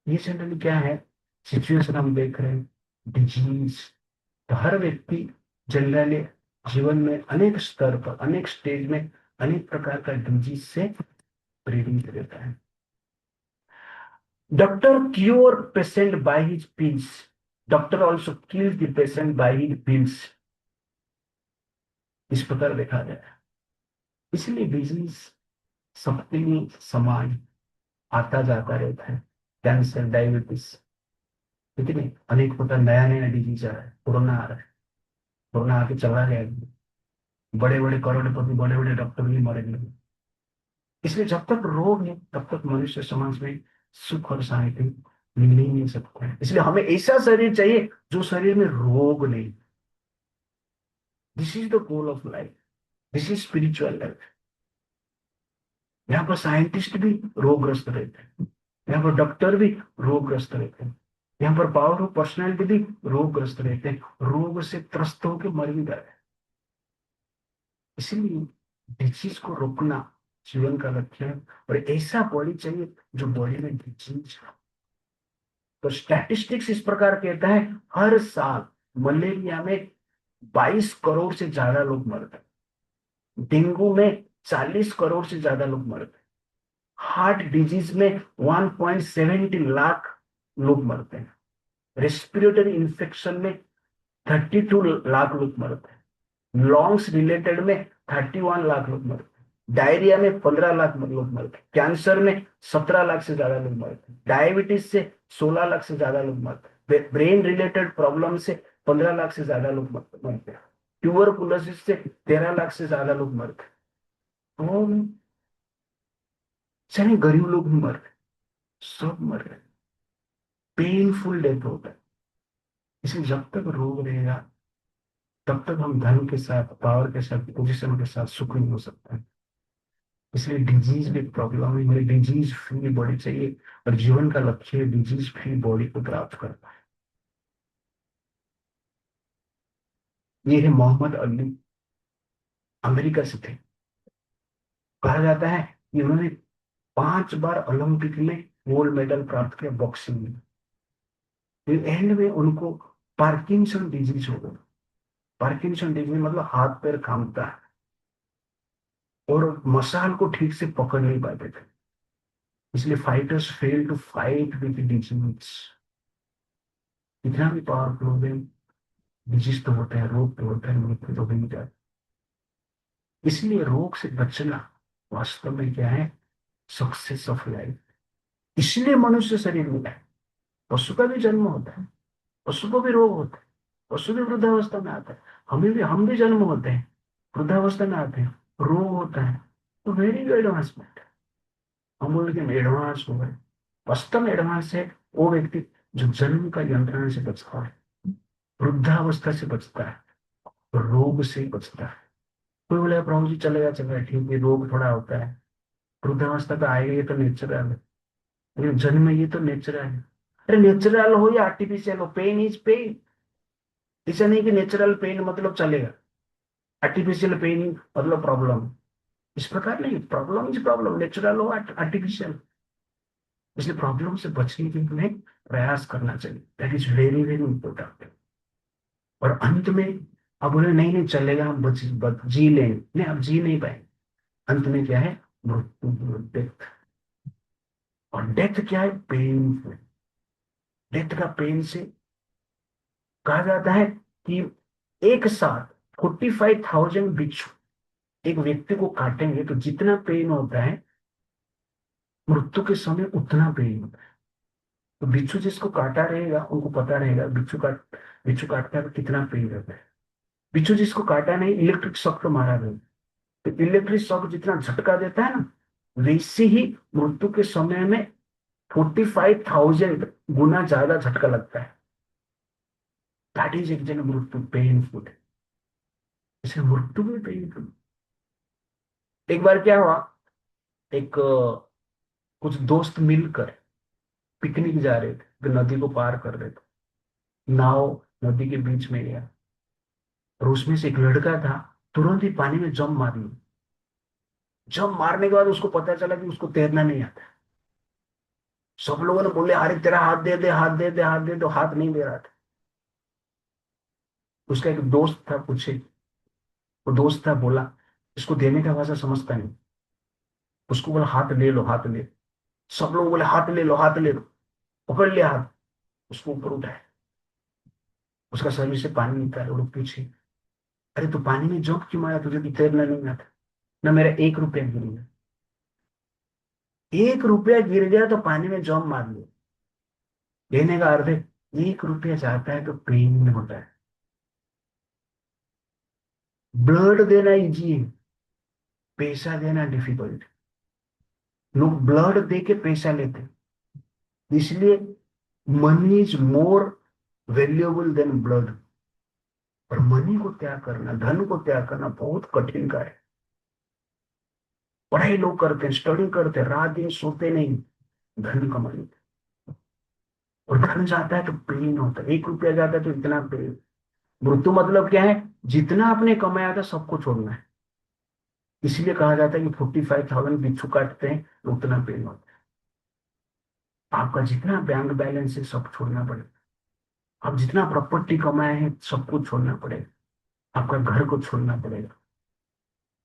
ये जनरली क्या है सिचुएशन हम देख रहे हैं डिजीज। तो हर व्यक्ति जनरली जीवन में अनेक स्तर पर अनेक स्टेज में अनेक प्रकार का डिजीज से पीड़ित रहता है। Doctor cure patient by his pills, doctor also kill the patient by his pills, इस प्रकार देखा जाए। इसलिए डिजीज सबके लिए समान आता जाता रहता है। कैंसर, डायबिटीज, इतने अनेक प्रकार नया नया डिजीज आ रहा है, कोरोना आ रहा है, कोरोना आके चला गया, बड़े बड़े करोड़पति बड़े बड़े डॉक्टर भी मरेंगे। इसलिए जब तक रोग है तब तक मनुष्य समाज में सुख और शांति मिल ही नहीं सकता है। इसलिए हमें ऐसा शरीर चाहिए जो शरीर में रोग नहीं। This is the goal of life, this is spiritual life. यहाँ पर साइंटिस्ट भी रोगग्रस्त रहते हैं, यहाँ पर डॉक्टर भी रोगग्रस्त रहते हैं, यहाँ पर पावर ऑफ पर्सनैलिटी भी रोगग्रस्त रहते हैं, रोग से त्रस्त होकर मर भी गए। इसलिए डिजीज को रोकना जीवन का लक्ष्य है। और ऐसा बॉडी चाहिए जो बॉडी में डिजीज। तो स्टैटिस्टिक्स इस प्रकार कहता है हर साल मलेरिया में 22 करोड़ से ज्यादा लोग मरते हैं, डेंगू में 40 करोड़ से ज्यादा लोग मरते हैं, हार्ट डिजीज में 1.70 लाख लोग मरते हैं, रेस्पिरेटरी इन्फेक्शन में 32 लाख लोग मरते हैं, लॉन्ग्स रिलेटेड में 31 लाख लोग मरते हैं, डायरिया में 15 लाख लोग मरते हैं, कैंसर में 17 लाख से ज्यादा लोग मरते हैं, डायबिटीज से 16 लाख से ज्यादा लोग मरते हैं, ब्रेन रिलेटेड प्रॉब्लम से 15 लाख से ज्यादा लोग मरते हैं, ट्यूबरकुलोसिस से 13 लाख से ज्यादा लोग मरते हैं। तो चाहे गरीब लोग भी मर रहे, सब मर रहे, पेनफुल डेथ होता है। इसलिए जब तक रोग रहेगा तब तक हम धन के साथ, पावर के साथ, पोजिशन के साथ सुख नहीं हो सकता है। इसलिए डिजीज भी प्रॉब्लम है, मुझे डिजीज फ्री बॉडी चाहिए। और जीवन का लक्ष्य है डिजीज फ्री बॉडी को प्राप्त करना है। ये है मोहम्मद अली, अमेरिका से थे। कहा जाता है कि उन्होंने 5 बार ओलंपिक में गोल्ड मेडल प्राप्त किया बॉक्सिंग में। फिर एंड में उनको पार्किंसन डिजीज हो गया। पार्किंसन डिजीज मतलब हाथ पैर कांपता है और मसाल को ठीक से पकड़ नहीं पाते थे। इसलिए fighters fail to fight with disease. इतना भी पावरफुल हो गए, डिजीज तो होता है, रोग तो होता है, मृत्यु तो हो ही जाती है। इसलिए रोग से बचना वास्तव में क्या है, सक्सेस ऑफ लाइफ। इसलिए मनुष्य शरीर मिला है। पशु का भी जन्म होता है, पशु को भी रोग होता है, पशु भी वृद्धावस्था में आता है, हम भी जन्म होते हैं, वृद्धावस्था में आते हैं, रोग होता है। तो वेरी एडवांसमेंट, हम बोल के एडवांस हो गए। वास्तव में एडवांस है वो व्यक्ति जो जन्म का यंत्रणा से बचता है, वृद्धावस्था से बचता है, रोग से बचता है। कोई बोले प्रभु जी चलेगा ठीक है, रोग थोड़ा होता है, वृद्धावस्था तो आएगा, ये तो नेचुरल है, ये जन्म में, ये तो नेचुरल है। अरे नेचुरल हो या आर्टिफिशियल हो, पेन इज पेन। ऐसा नहीं कि नेचुरल पेन मतलब चलेगा, आर्टिफिशियल पेन मतलब प्रॉब्लम। इस प्रकार नहीं, प्रॉब्लम इज प्रॉब्लम, नेचुरल हो आर्टिफिशियल। इसलिए प्रॉब्लम से बचने के लिए प्रयास करना चाहिए, that is very very important. और अंत में अब बोले नहीं नहीं चलेगा, हम जी लेंगे, नहीं अब जी नहीं पाएंगे। अंत में क्या है, मृत्यु, डेथ। और डेथ क्या है, पेन। डेथ का पेन से कहा जाता है कि एक साथ 45,000 बिच्छू एक व्यक्ति को काटेंगे तो जितना पेन होता है, मृत्यु के समय उतना पेन होता है। तो बिच्छू जिसको काटा रहेगा उनको पता रहेगा बिच्छू काटता है तो कितना पेन रहता है। बिच्छू जिसको काटा नहीं, इलेक्ट्रिक शॉक तो मारा गया, तो इलेक्ट्रिक शॉक जितना झटका देता है ना, वैसे ही मृत्यु के समय में 45,000 गुना ज्यादा झटका लगता है। दैट इज एक जगह मृत्यु पेनफुल है। इसे मृत्यु भी पेनफुल। एक बार क्या हुआ, एक कुछ दोस्त मिलकर पिकनिक जा रहे थे, तो नदी को पार कर रहे थे। नाव नदी के बीच में गया, और उसमें से एक लड़का था, तुरंत ही पानी में जंप मार लिया। जंप मारने के बाद उसको पता चला कि उसको तैरना नहीं आता। सब लोगों ने बोले, अरे तेरा हाथ दे दे, हाथ दे दे, हाथ दे दे, तो हाथ नहीं दे रहा था। उसका एक दोस्त था, पूछे, वो दोस्त था, बोला, इसको देने का भाषा समझता नहीं। उसको बोला, हाथ ले लो, हाथ ले लो। सब लोग बोले, हाथ ले लो, हाथ ले लो। पकड़ लिया हाथ, उसको ऊपर उठाया, उसका शरीर से पानी निकाला। वो लोग पूछे, अरे तू पानी में जंप क्यों मारा, तुझे तो तैरना नहीं आता। ना, मेरा 1 रुपया गिर गया। 1 रुपया गिर गया तो पानी में जंप मार लिया। कहने का अर्थ है, 1 रुपया जाता है तो पेन होता है। ब्लड देना इजी है, पैसा देना डिफिकल्ट। लोग ब्लड दे के पैसा लेते हैं। इसलिए money is more valuable then blood. और मनी को त्याग करना, धन को त्याग करना बहुत कठिन का है। पढ़ाई लोग करते हैं, स्टडी करते हैं, रात दिन सोते नहीं, धन कमाने। और धन जाता है तो पेन होता है, 1 रुपया जाता है तो इतना पेन। मृत्यु मतलब क्या है, जितना आपने कमाया था सबको छोड़ना है। इसलिए कहा जाता है कि 45,000 बिच्छू काटते हैं तो उतना पेन होता है। आपका जितना बैंक बैलेंस है सब छोड़ना पड़ेगा। आप जितना प्रॉपर्टी कमाए हैं सबको छोड़ना पड़ेगा। आपका घर को छोड़ना पड़ेगा।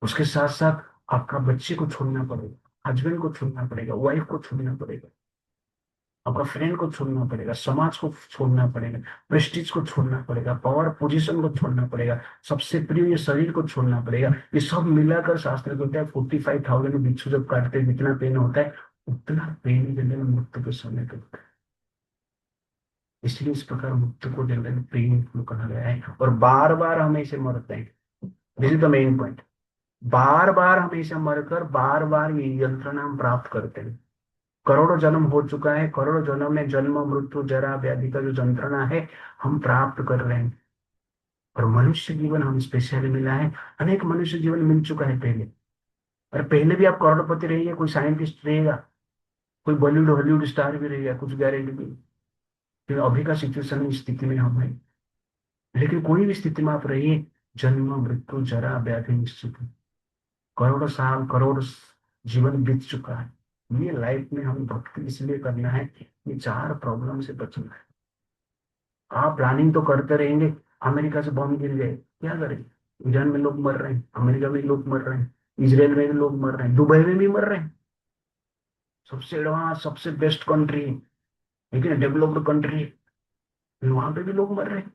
उसके साथ साथ आपका बच्चे को छोड़ना पड़ेगा, हस्बैंड को छोड़ना पड़ेगा, वाइफ को छोड़ना पड़ेगा, आपका फ्रेंड को छोड़ना पड़ेगा, समाज को छोड़ना पड़ेगा, प्रेस्टीज को छोड़ना पड़ेगा, पावर पोजीशन को छोड़ना पड़ेगा, सबसे प्रिय शरीर को छोड़ना पड़ेगा। ये सब मिलाकर शास्त्र कहता है 45,000 बिच्छू जब काटते हैं जितना पेन होता है, उतना पेन जनरल मृत्यु के समय पे होता है। इसलिए इस प्रकार मृत्यु को जनरल पेन कहा गया है। और बार बार हम ऐसे मरते हैं। This is the main point. बार बार हम ऐसे मरकर बार बार ये यंत्रणा हम प्राप्त करते हैं। करोड़ों जन्म हो चुका है, करोड़ों जन्म में जन्म मृत्यु जरा व्याधि का जो यंत्रणा है हम प्राप्त कर रहे हैं। और मनुष्य जीवन हम स्पेशली मिला है। अनेक मनुष्य जीवन मिल चुका है पहले। और पहले भी आप करोड़पति रहिए, कोई साइंटिस्ट रहेगा, कोई बॉलीवुड हॉलीवुड स्टार भी रहेगा, कुछ गारंटी नहीं। फिर अभी का सिचुएशन इस स्थिति में हम है। लेकिन कोई भी स्थिति में आप रहिए, जन्म मृत्यु जरा व्याधि निश्चित है। करोड़ों साल, जीवन बीत चुका है। ये लाइफ में हम भक्ति इसलिए करना है, ये 4 प्रॉब्लम से बचना है। आप प्लानिंग तो करते रहेंगे, अमेरिका से बम गिर गए, क्या करेंगे। ईरान में लोग मर रहे हैं, अमेरिका में लोग मर रहे हैं, इसराइल में भी लोग मर रहे हैं, दुबई में भी मर रहे हैं। सबसे एडवांस, सबसे बेस्ट कंट्री है, लेकिन डेवलप्ड कंट्री है, वहां पे भी लोग मर रहे हैं।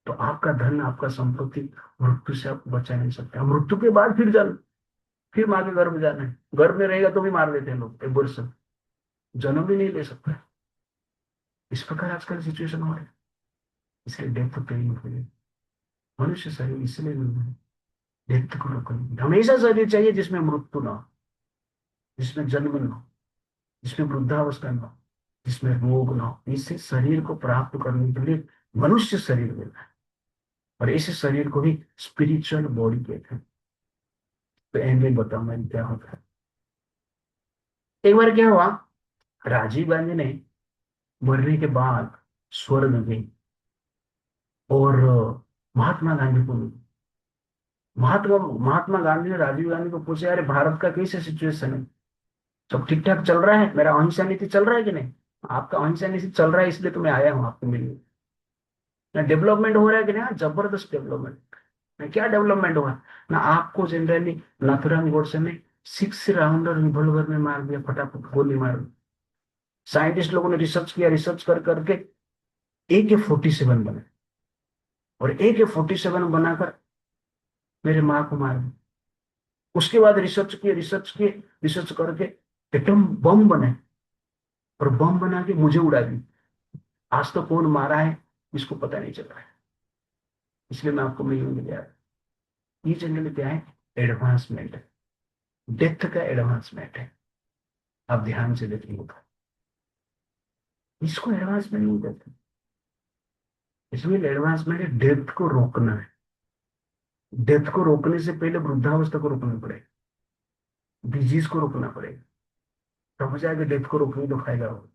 तो आपका धन, आपका संपत्ति मृत्यु से आपको बचा नहीं सकता। मृत्यु के बाद फिर जाना, फिर माँ के गर्भ जाना है। गर्भ में रहेगा तो भी मार देते हैं लोग, एक वर्ष जन्म भी नहीं ले सकता। इस प्रकार आजकल सिचुएशन हो रही है। इसलिए डेथ पेन हो रही है। मनुष्य शरीर इसलिए नहीं है, डेथ को रोकने, हमेशा शरीर चाहिए जिसमें मृत्यु ना हो, जिसमें जन्म ना हो, जिसमें वृद्धावस्था ना हो, जिसमें रोग ना हो। इसे शरीर को प्राप्त करने के लिए मनुष्य शरीर मिला है। और इस शरीर को ही स्पिरिचुअल बॉडी कहते हैं। तो एंड में बताऊंगा क्या होता है। एक बार क्या हुआ, राजीव गांधी ने मरने के बाद स्वर्ग गई, और महात्मा गांधी को मिली। महात्मा महात्मा गांधी ने राजीव गांधी को पूछा, अरे भारत का कैसे सिचुएशन है, सब ठीक ठाक चल रहा है, मेरा अहिंसा नीति चल रहा है कि नहीं। आपका अहिंसा नीति चल रहा है, इसलिए तो मैं आया हूँ आपको मिलने। ना डेवलपमेंट हो रहा है कि नहीं। हाँ, जबरदस्त डेवलपमेंट। ना क्या डेवलपमेंट हुआ, ना आपको जनरली नाथुराम गोडसे ने 6 राउंडर रिवॉल्वर में मार दिया, फटाफट गोली मार दी। साइंटिस्ट लोगों ने रिसर्च किया, रिसर्च कर करके AK-47 बने, और AK-47 बनाकर मेरे माँ को मार दिया। उसके बाद रिसर्च करके एटम बम बने, और बम बना के मुझे उड़ा दी। आज तो कौन मारा है इसको पता नहीं चल रहा है। इसलिए मैं आपको मिलने मिल गया। ये जनरली क्या है, एडवांसमेंट है, डेथ का एडवांसमेंट है। आप ध्यान से देखिएगा, इसको एडवांसमेंट नहीं कहते। इसमें एडवांसमेंट है डेथ को रोकना है। डेथ को रोकने से पहले वृद्धावस्था को रोकना पड़ेगा। डिजीज को रोकना पड़ेगा, तब जाके डेथ को रोकने तो फायदा होगा।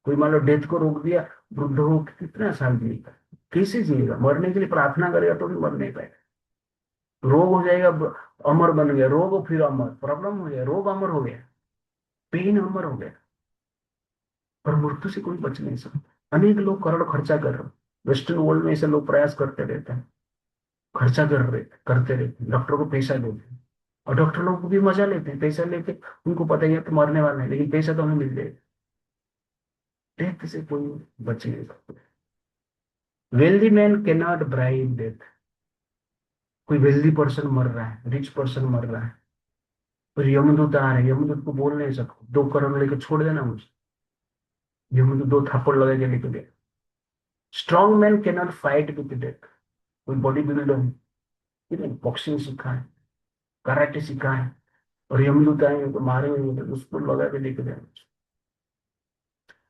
कोई मान लो डेथ को रोक दिया, वृद्ध हो के कितना साल जिएगा, कैसे जिएगा? मरने के लिए प्रार्थना करेगा तो भी मर नहीं पाएगा। रोग हो जाएगा, अमर बन गया, रोग हो फिर अमर, प्रॉब्लम हो गया, रोग अमर हो गया, पेन अमर हो गया, और मृत्यु से कोई बच नहीं सकता। अनेक लोग करोड़ खर्चा कर रहे हैं, वेस्टर्न वर्ल्ड में ऐसे लोग प्रयास करते रहते हैं, खर्चा करते रहते हैं, डॉक्टर को पैसा देते हैं, और डॉक्टर लोग भी मजा लेते हैं पैसा लेके। उनको पता ही है कि मरने वाला है, लेकिन पैसा तो हमें मिल जाएगा। डेथ से कोई बच नहीं सकता। Wealthy man can not bribe death. कोई वेल्दी पर्सन मर रहा है, रिच पर्सन मर रहा है, फिर यमदूत आ रहे हैं, यमदूत को बोल नहीं सकते 2 करोड़ लेके छोड़ देना मुझे, यमदूत 2 थप्पड़ लगा के लेके गया। Strong man can not fight with death. कोई बॉडी बिल्डर है, बॉक्सिंग सीखा है, कराटे सीखा है, और यमदूत आएंगे तो मारेंगे तो उसको लगा के लेके जाएंगे।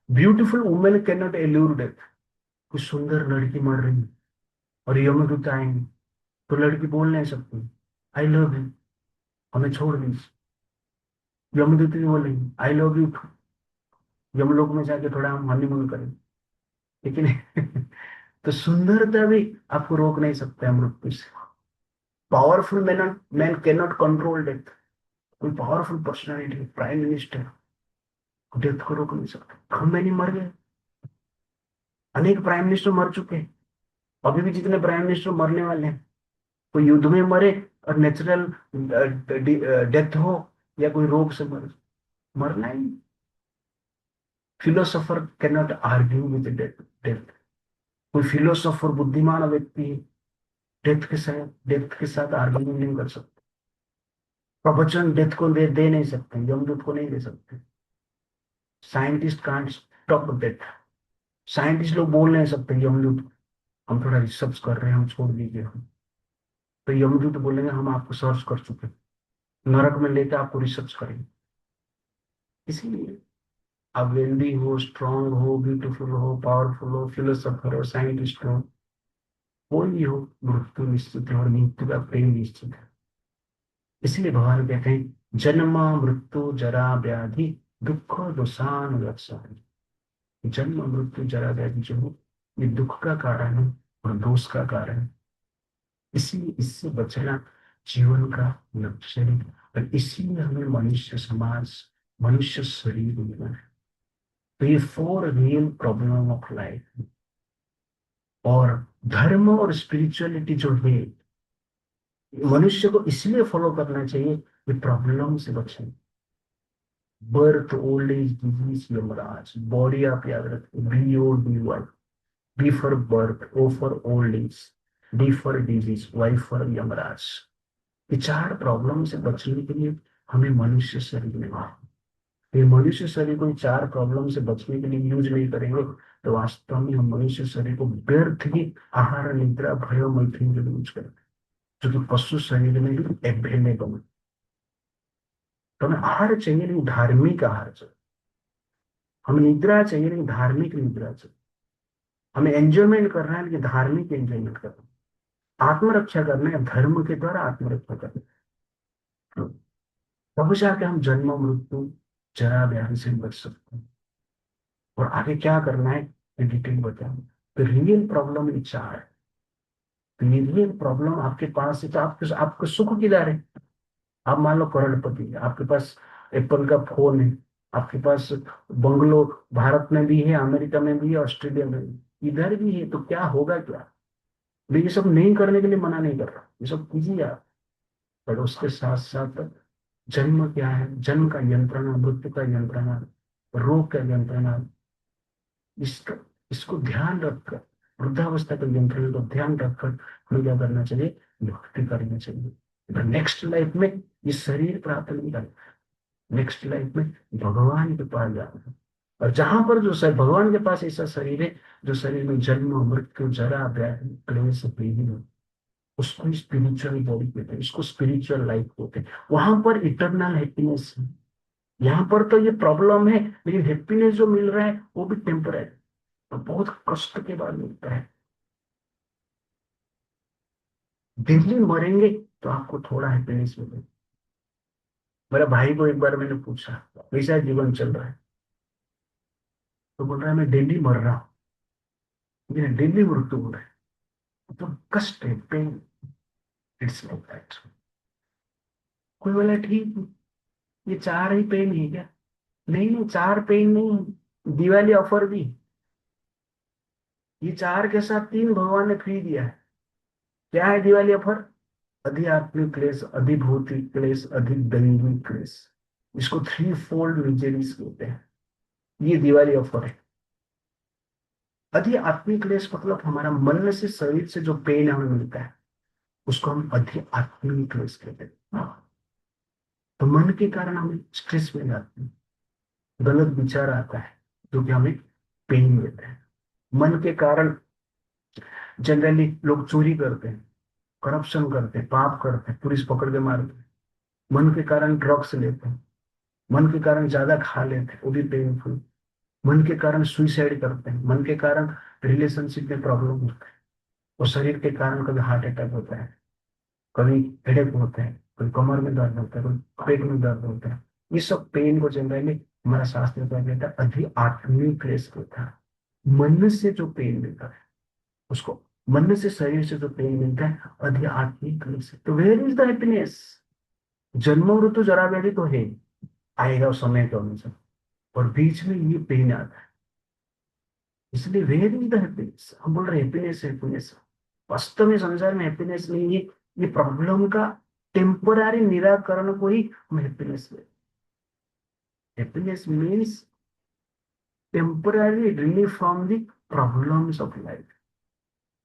Beautiful women can not allure death. कोई सुंदर लड़की मर रही है और यमदूत आएंगे तो लड़की बोल नहीं सकती आई लव यू, हमें छोड़ दीजिए। यमदूत भी बोलेंगे आई लव यू, यमलोक में जाके थोड़ा हम हनीमून करें, लेकिन तो सुंदरता भी आपको रोक नहीं सकता है मृत्यु से। Powerful man can not control death. कोई powerful personality, prime minister, death को रोक नहीं सकता। हम नहीं मर गए, अनेक प्राइम मिनिस्टर मर चुके हैं, अभी भी जितने प्राइम मिनिस्टर मरने वाले हैं, कोई युद्ध में मरे और नेचुरल डेथ हो, या कोई रोग से मरे, मरना ही। Philosopher can not argue with death. कोई फिलोसोफर बुद्धिमान व्यक्ति डेथ के साथ आर्ग्यूमेंट नहीं कर सकते। प्रवचन डेथ को दे नहीं सकते, यमदूत को नहीं दे सकते। Scientist can't stop death. Scientist लोग बोल नहीं सकते यमदूत को, हम थोड़ा रिसर्च कर रहे हैं, हम छोड़ दीजिए हम। तो यमदूत बोलेंगे हम आपको सर्च कर चुके हैं, नरक में लेकर आपको रिसर्च करेंगे। इसीलिए आप वेल्दी हो, स्ट्रांग हो, ब्यूटीफुल हो, पावरफुल हो, फिलोसोफर हो, साइंटिस्ट हो, कोई भी हो, मृत्यु निश्चित है और मृत्यु का प्रेम निश्चित है। इसलिए भगवान कहते हैं जन्म मृत्यु जरा व्याधि दुख दोषान लक्षण। जन्म मृत्यु जरा व्याधि जो है, ये दुख का कारण है और दोष का कारण है। इसलिए इससे बचना जीवन का लक्ष्य है, और इसीलिए हमें मनुष्य समाज, मनुष्य शरीर मिला है। तो ये 4 रियल प्रॉब्लम ऑफ लाइफ, और धर्म और स्पिरिचुअलिटी जो है, मनुष्य को इसलिए फॉलो करना चाहिए कि प्रॉब्लम से बचें। Birth, old age, disease, Yamraj, body आप याद रखें, BODY। B for birth, O for old age, D for disease, Y for Yamraj. ये 4 प्रॉब्लम से बचने के लिए हमें मनुष्य शरीर मिला है। ये मनुष्य शरीर को 4 प्रॉब्लम से बचने के लिए यूज नहीं करेंगे तो वास्तव में हम मनुष्य शरीर को व्यर्थ ही आहार, निद्रा, भय, मैथुन के लिए यूज करेंगे, जो कि पशु शरीर में भी अवेलेबल है। तो हमें आहार चाहिए लेकिन धार्मिक आहार चाहिए, हमें निद्रा चाहिए लेकिन धार्मिक निद्रा चाहिए, हमें एंजॉयमेंट करना है लेकिन धार्मिक एंजॉयमेंट करना है, आत्मरक्षा करना है धर्म के द्वारा आत्मरक्षा करना है। तब जाके हम जन्म मृत्यु जरा व्याधि से बच सकते हैं। और आगे क्या करना है ये डिटेल बताएंगे। तो रियल प्रॉब्लम ये 4 है। तो ये रियल प्रॉब्लम आपके पास है तो आपको सुख किधर है? आप मान लो करोड़पति है, आपके पास एप्पल का फोन है, आपके पास बंगलो भारत में भी है, अमेरिका में भी है, ऑस्ट्रेलिया में भी, इधर भी है, तो क्या होगा क्या? मैं ये सब नहीं करने के लिए मना नहीं कर रहा, ये सब कीजिए आप, पर उसके साथ साथ जन्म क्या है, जन्म का यंत्रणा, मृत्यु का यंत्रणा, रोग का यंत्रणा, इसका इसको ध्यान रखकर, वृद्धावस्था के यंत्रणा को ध्यान रखकर हमें क्या करना चाहिए? भक्ति करनी चाहिए। नेक्स्ट लाइफ में ये शरीर प्राप्त नहीं करना, नेक्स्ट लाइफ में भगवान के पास जाना है। और जहां पर जो सर भगवान के पास ऐसा शरीर है जो शरीर में जन्म मृत्यु जरा व्याधि क्लेश पीढ़ी हो, उसको स्पिरिचुअल बॉडी कहते हैं, इसको स्पिरिचुअल लाइफ कहते हैं। वहां पर इटरनल हैप्पीनेस है। यहाँ पर तो ये प्रॉब्लम है, लेकिन हैप्पीनेस जो मिल रहा है वो भी टेम्पररी, तो बहुत कष्ट के बाद मिलता है। दिल्ली मरेंगे तो आपको थोड़ा हैप्पीनेस मिलेगा, मेरे भाई को एक बार मैंने पूछा कैसा जीवन चल रहा है, तो बोल रहा है मैं डेली मर रहा हूँ, मेरा डेली मृत्यु हो रहा है, तो कष्ट है, पेन, इट्स लाइक दैट। कोई बोला ठीक, ये चार ही पेन है क्या? नहीं नहीं, चार पेन नहीं, दिवाली ऑफर भी। ये चार के साथ तीन भगवान ने फ्री दिया है। क्या है दिवाली ऑफर? आध्यात्मिक क्लेश, अधिभौतिक क्लेश, अधिक दैविक क्लेश। इसको थ्री फोल्ड मिजरीज कहते हैं। ये दिवाली ऑफर है। आध्यात्मिक क्लेश मतलब हमारा मन से शरीर से जो पेन हमें मिलता है, उसको हम आध्यात्मिक क्लेश कहते हैं। तो मन के कारण हमें स्ट्रेस में जाते हैं, गलत विचार आता है जो कि हमें पेन देता है। मन के कारण जनरली लोग चोरी करते हैं, करप्शन करते हैं, पाप करते हैं, पुलिस पकड़ के मारते हैं। मन के कारण ड्रग्स लेते हैं, मन के कारण ज्यादा खा लेते हैं, वो भी पेनफुल। मन के कारण सुइसाइड करते हैं, मन के कारण रिलेशनशिप में प्रॉब्लम होता है, और शरीर के कारण कभी हार्ट अटैक होता है, कभी हेडेक होता है, कभी कमर में दर्द होता है, कभी पेट में दर्द होता है। ये सब पेन को जनरली हमारा शास्त्र क्या कहता है? आध्यात्मिक क्लेश होता है। मन से जो पेन मिलता है उसको, मन से शरीर से जो पेन मिलता है आध्यात्मिक क्लेश है। तो वेयर इज द हैप्पीनेस? जन्म मृत्यु जरा व्याधि तो है, आएगा उस समय के अनुसार, और बीच में ये पेन आता है। इसलिए वेयर इज द हैप्पीनेस? हम बोल रहे हैप्पीनेस, हैप्पीनेस। वास्तव में संसार में हैप्पीनेस नहीं है। ये प्रॉब्लम का टेम्पररी निराकरण को ही हम हैप्पीनेस में, happiness means temporary relief from the problems of life,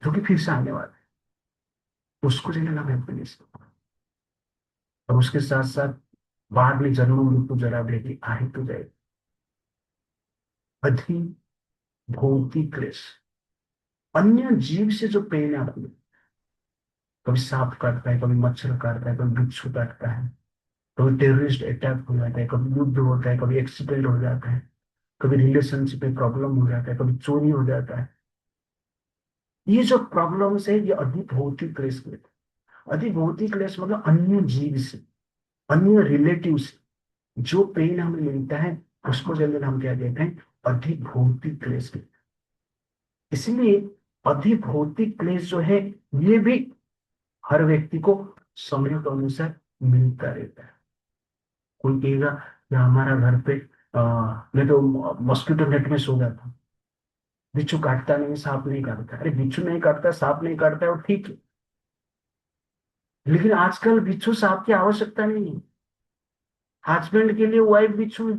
जो कि फिर से आने वाला है, उसको जो है ना हैप्पीनेस। और उसके साथ साथ बाद में जन्म मृत्यु जरा बेटी आ ही तो जाए। अधि भौतिक क्लेश, अन्य जीव से जो पेन है आपको, कभी सांप काटता है, कभी मच्छर काटता है, कभी बिच्छू काटता है, कभी टेररिस्ट अटैक हो जाता है, कभी युद्ध होता है, कभी एक्सीडेंट हो जाता है, कभी रिलेशनशिप में प्रॉब्लम हो जाता है, कभी चोरी हो जाता है। ये जो प्रॉब्लम्स है ये अधिभौतिक क्लेश कहते हैं। अधिभौतिक क्लेश मतलब अन्य जीव से, अन्य रिलेटिव से जो पेन हमें मिलता है, उसको जनरल हम क्या कहते हैं? अधिभौतिक क्लेश कहते हैं। इसलिए अधिभौतिक क्लेश जो है ये भी हर व्यक्ति को समय के अनुसार मिलता रहता है। कोई कहेगा कि हमारा घर पे मैं तो मॉस्किटो नेट में सो जाता हूँ, बिच्छू काटता नहीं, सांप नहीं काटता। अरे बिच्छू नहीं काटता, सांप नहीं काटता है, वो ठीक है, लेकिन आजकल बिच्छू सांप की आवश्यकता नहीं है। हस्बैंड के लिए वाइफ बिच्छू,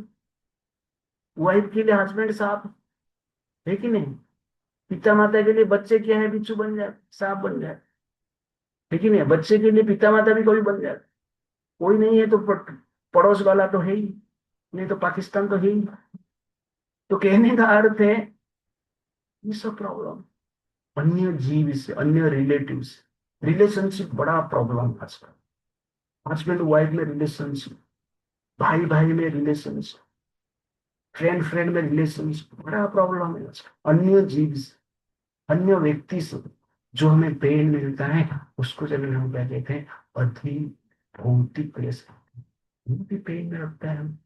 वाइफ के लिए हस्बैंड सांप, है कि नहीं? पिता माता के लिए बच्चे क्या है? बिच्छू बन जाए, सांप बन जाए, है कि नहीं? बच्चे के लिए पिता माता भी कभी बन जाए। कोई नहीं है तो पड़ोस वाला तो है ही, नहीं तो पाकिस्तान तो है ही। तो कहने का अर्थ है ये सब प्रॉब्लम अन्य जीव से, अन्य रिलेटिव से, रिलेशनशिप बड़ा प्रॉब्लम आजकल। हस्बैंड वाइफ में रिलेशनशिप, भाई भाई में रिलेशनशिप, फ्रेंड फ्रेंड में रिलेशनशिप, बड़ा प्रॉब्लम है आजकल। अन्य जीव से, अन्य व्यक्ति से जो हमें पेन मिलता है, उसको जब हम क्या कहते हैं? अति भौतिक क्लेश। वो भी पेन में रखता है हम।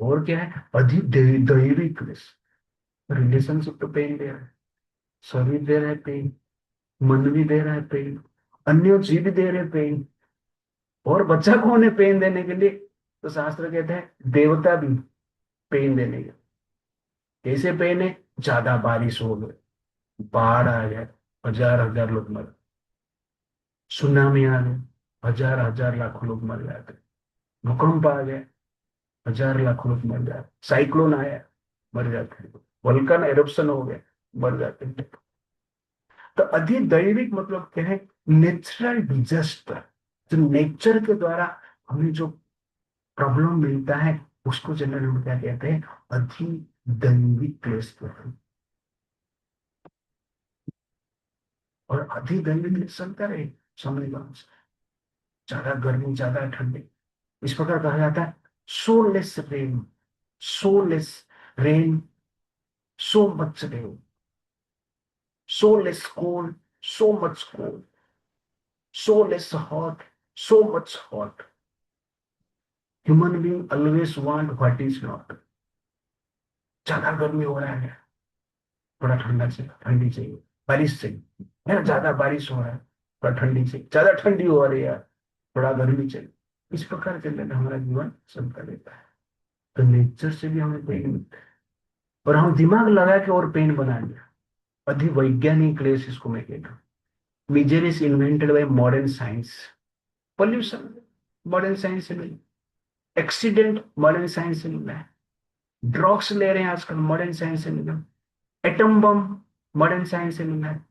और क्या है? दैविक क्लेश। रिलेशनशिप तो पेन दे रहा है, शरीर दे रहा है पेन, मन भी दे रहा है पेन, अन्य जीव भी दे रहे हैं पेन, और बच्चा कौन है पेन देने के लिए? तो शास्त्र कहते हैं देवता भी पेन देने के। कैसे पेन है? ज्यादा बारिश हो गई, बाढ़ आ जाए, हजार हजार लोग मर, सुनामी आ गए, हजार हजार लाखों लोग मर जाते, भूकंप आ गया, हजार लाखों लोग मर जाते, साइक्लोन आया, मर जाते, वल्कन एरप्शन हो गया, मर जाते। तो अधिदैविक मतलब क्या है? नेचुरल डिजास्टर, जो नेचर के द्वारा हमें जो प्रॉब्लम मिलता है, उसको जनरल में क्या कहते हैं? अधिदैविक क्लेश कहते हैं। और अधिदैविक क्लेश चलता रहे समय का अनुसार, ज्यादा गर्मी, ज्यादा ठंडी, इस प्रकार कहा जाता है solace rain, solace rain, so much rain, solace cold, so much cold, solace hot, so much hot. Human being always want what is not. ज्यादा गर्मी हो रहा है, थोड़ा ठंडा चाहिए, ठंडी चाहिए, बारिश चाहिए, है ना, ज्यादा बारिश हो रहा है, थोड़ा ठंडी चाहिए, ज्यादा ठंडी हो रही है, थोड़ा गर्मी चाहिए। इस प्रकार के अंदर हमारा जीवन चलता रहता है। तो नेचर से भी हमें पेन मिलता है, और हम दिमाग लगा के और पेन बना लिया। अधिवैज्ञानिक क्लेश इसको मैं कहता हूँ। Measure is invented by modern science. Pollution modern science से मिला, एक्सीडेंट मॉडर्न साइंस से मिला है, ड्रग्स ले रहे हैं आजकल मॉडर्न साइंस से मिला, एटम बम मॉडर्न साइंस से मिला है,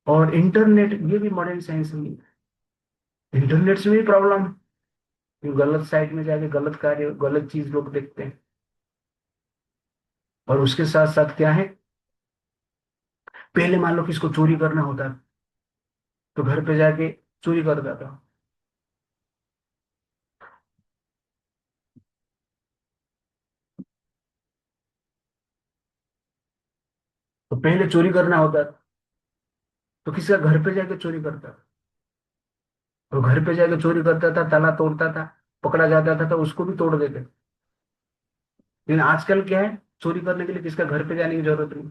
और इंटरनेट ये भी मॉडर्न साइंस से मिला है। इंटरनेट से भी प्रॉब्लम है, गलत साइट में जाके गलत कार्य गलत चीज लोग देखते हैं। और उसके साथ साथ क्या है, पहले मान लो किसको चोरी करना होता तो घर पे जाके चोरी करता था। तो पहले चोरी करना होता तो किसी का घर पे जाके चोरी करता था, और घर पे जाके चोरी करता था, ताला तोड़ता था, पकड़ा जाता था तो उसको भी तोड़ देते। लेकिन आजकल क्या है, चोरी करने के लिए किसका घर पे जाने की जरूरत नहीं,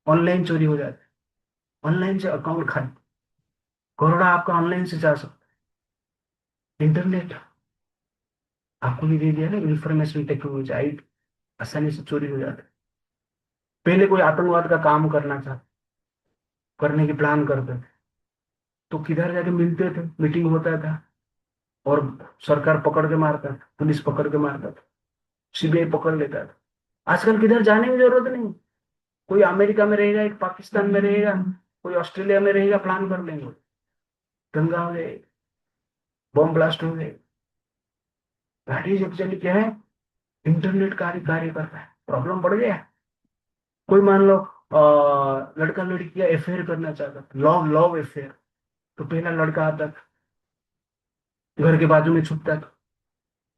ऑनलाइन चोरी हो जाती है। ऑनलाइन से अकाउंट खाली, करोड़ा आपका ऑनलाइन से जा सकता है। इंटरनेट आपको भी दे दिया ना, इंफॉर्मेशन टेक्नोलॉजी आई, आसानी से चोरी हो जाता है। पहले कोई आतंकवाद का काम करना था, करने की प्लान करते थे, तो किधर जाके मिलते थे, मीटिंग होता था, और सरकार पकड़ के मारता था, पुलिस पकड़ के मारता था, सीबीआई पकड़ लेता था। आजकल किधर जाने की जरूरत नहीं, कोई अमेरिका में रहेगा, एक पाकिस्तान में रहेगा, कोई ऑस्ट्रेलिया में रहेगा, प्लान कर लेंगे, दंगा हो जाए, बम ब्लास्ट हो जाए। दैट इज एक्चुअली क्या है, इंटरनेट कार्य कार्य कर रहा है, प्रॉब्लम बढ़ गया। कोई मान लो लड़का लड़की का अफेयर करना चाहता था, लव लव अफेयर, तो पहला लड़का आता था, घर के बाजू में छुपता था,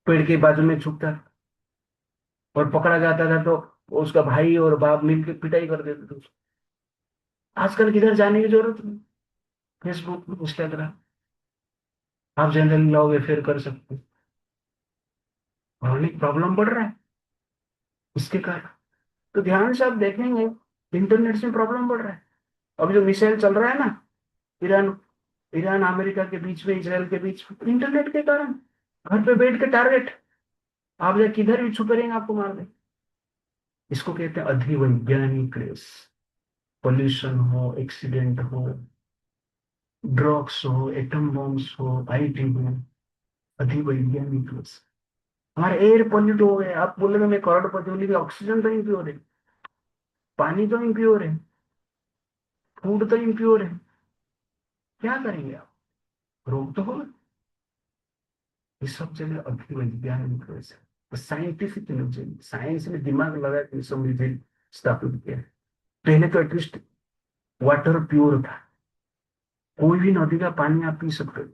पेड़ के बाजू में छुपता था, और पकड़ा जाता था तो उसका भाई और बाप मिलकर पिटाई कर देते थे उसको। आजकल किधर जाने की जरूरत नहीं, फेसबुक इंस्टाग्राम, आप जनरली लव अफेयर कर सकते हो, और प्रॉब्लम बढ़ रहा है इसके कारण। तो ध्यान से आप देखेंगे, इंटरनेट से प्रॉब्लम बढ़ रहा है। अभी जो मिसाइल चल रहा है ना, ईरान ईरान अमेरिका के बीच में, इसराइल के बीच में, इंटरनेट के कारण। घर पे बैठ के टारगेट, आप जाए किधर भी छुपे रहेंगे आपको मार दे। इसको कहते हैं अधिवैज्ञानिक क्लेश। पोल्यूशन हो, एक्सीडेंट हो, ड्रग्स हो, एटम बॉम्ब्स हो, आईटी हो, अधिवैज्ञानिक क्लेश। हमारे एयर पोल्यूट हो गए, आप बोलेंगे मैं करोड़पति हूँ, लेकिन ऑक्सीजन तो इम्प्योर है, पानी तो इम्प्योर है, फूड तो इम्प्योर है। क्या करेंगे आप, रोग तो होगा। ये सब जगह अभिवैज्ञानिक क्लेश है। तो साइंटिफिक साइंस ने दिमाग लगा के समृद्धि स्थापित किया है। पहले तो एटलीस्ट वाटर प्योर था, कोई भी नदी का पानी आप पी सकते हो।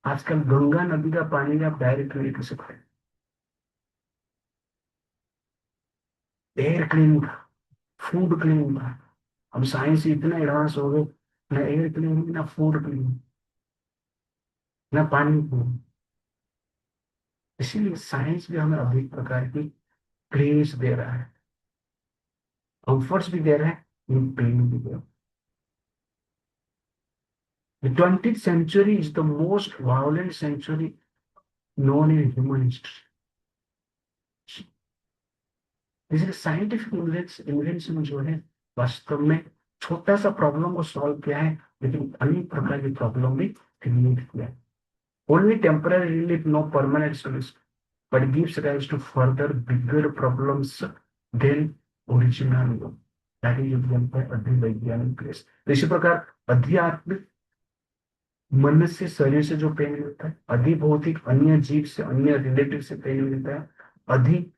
आजकल गंगा नदी का पानी आप डायरेक्ट नहीं पी सकते। एयर क्लीन था, फूड क्लीन था। अब साइंस इतना एडवांस हो गए, ना एयर क्लीन, ना फूड क्लीन, ना पानी क्लीन। इसीलिए साइंस भी हमें अधिक प्रकार की क्लेश दे रहा है, कंफर्ट्स भी दे रहा है, पेन भी दे रहा है। The 20th century is the most violent century known in human history. इसलिए साइंटिफिक इन्वेंशन जो है, वास्तव में छोटा सा प्रॉब्लम को सॉल्व किया है, लेकिन अनेक प्रकार की प्रॉब्लम भी क्रिएट किया है। Only temporary relief, no permanent solution, but gives rise to further bigger problems then original. That is example अधिवैज्ञानिक क्लेश। तो इसी प्रकार अध्यात्मिक मन से, शरीर से जो पेन मिलता है, अधिभौतिक अन्य जीव से, अन्य रिलेटिव से पेन मिलता है, अधि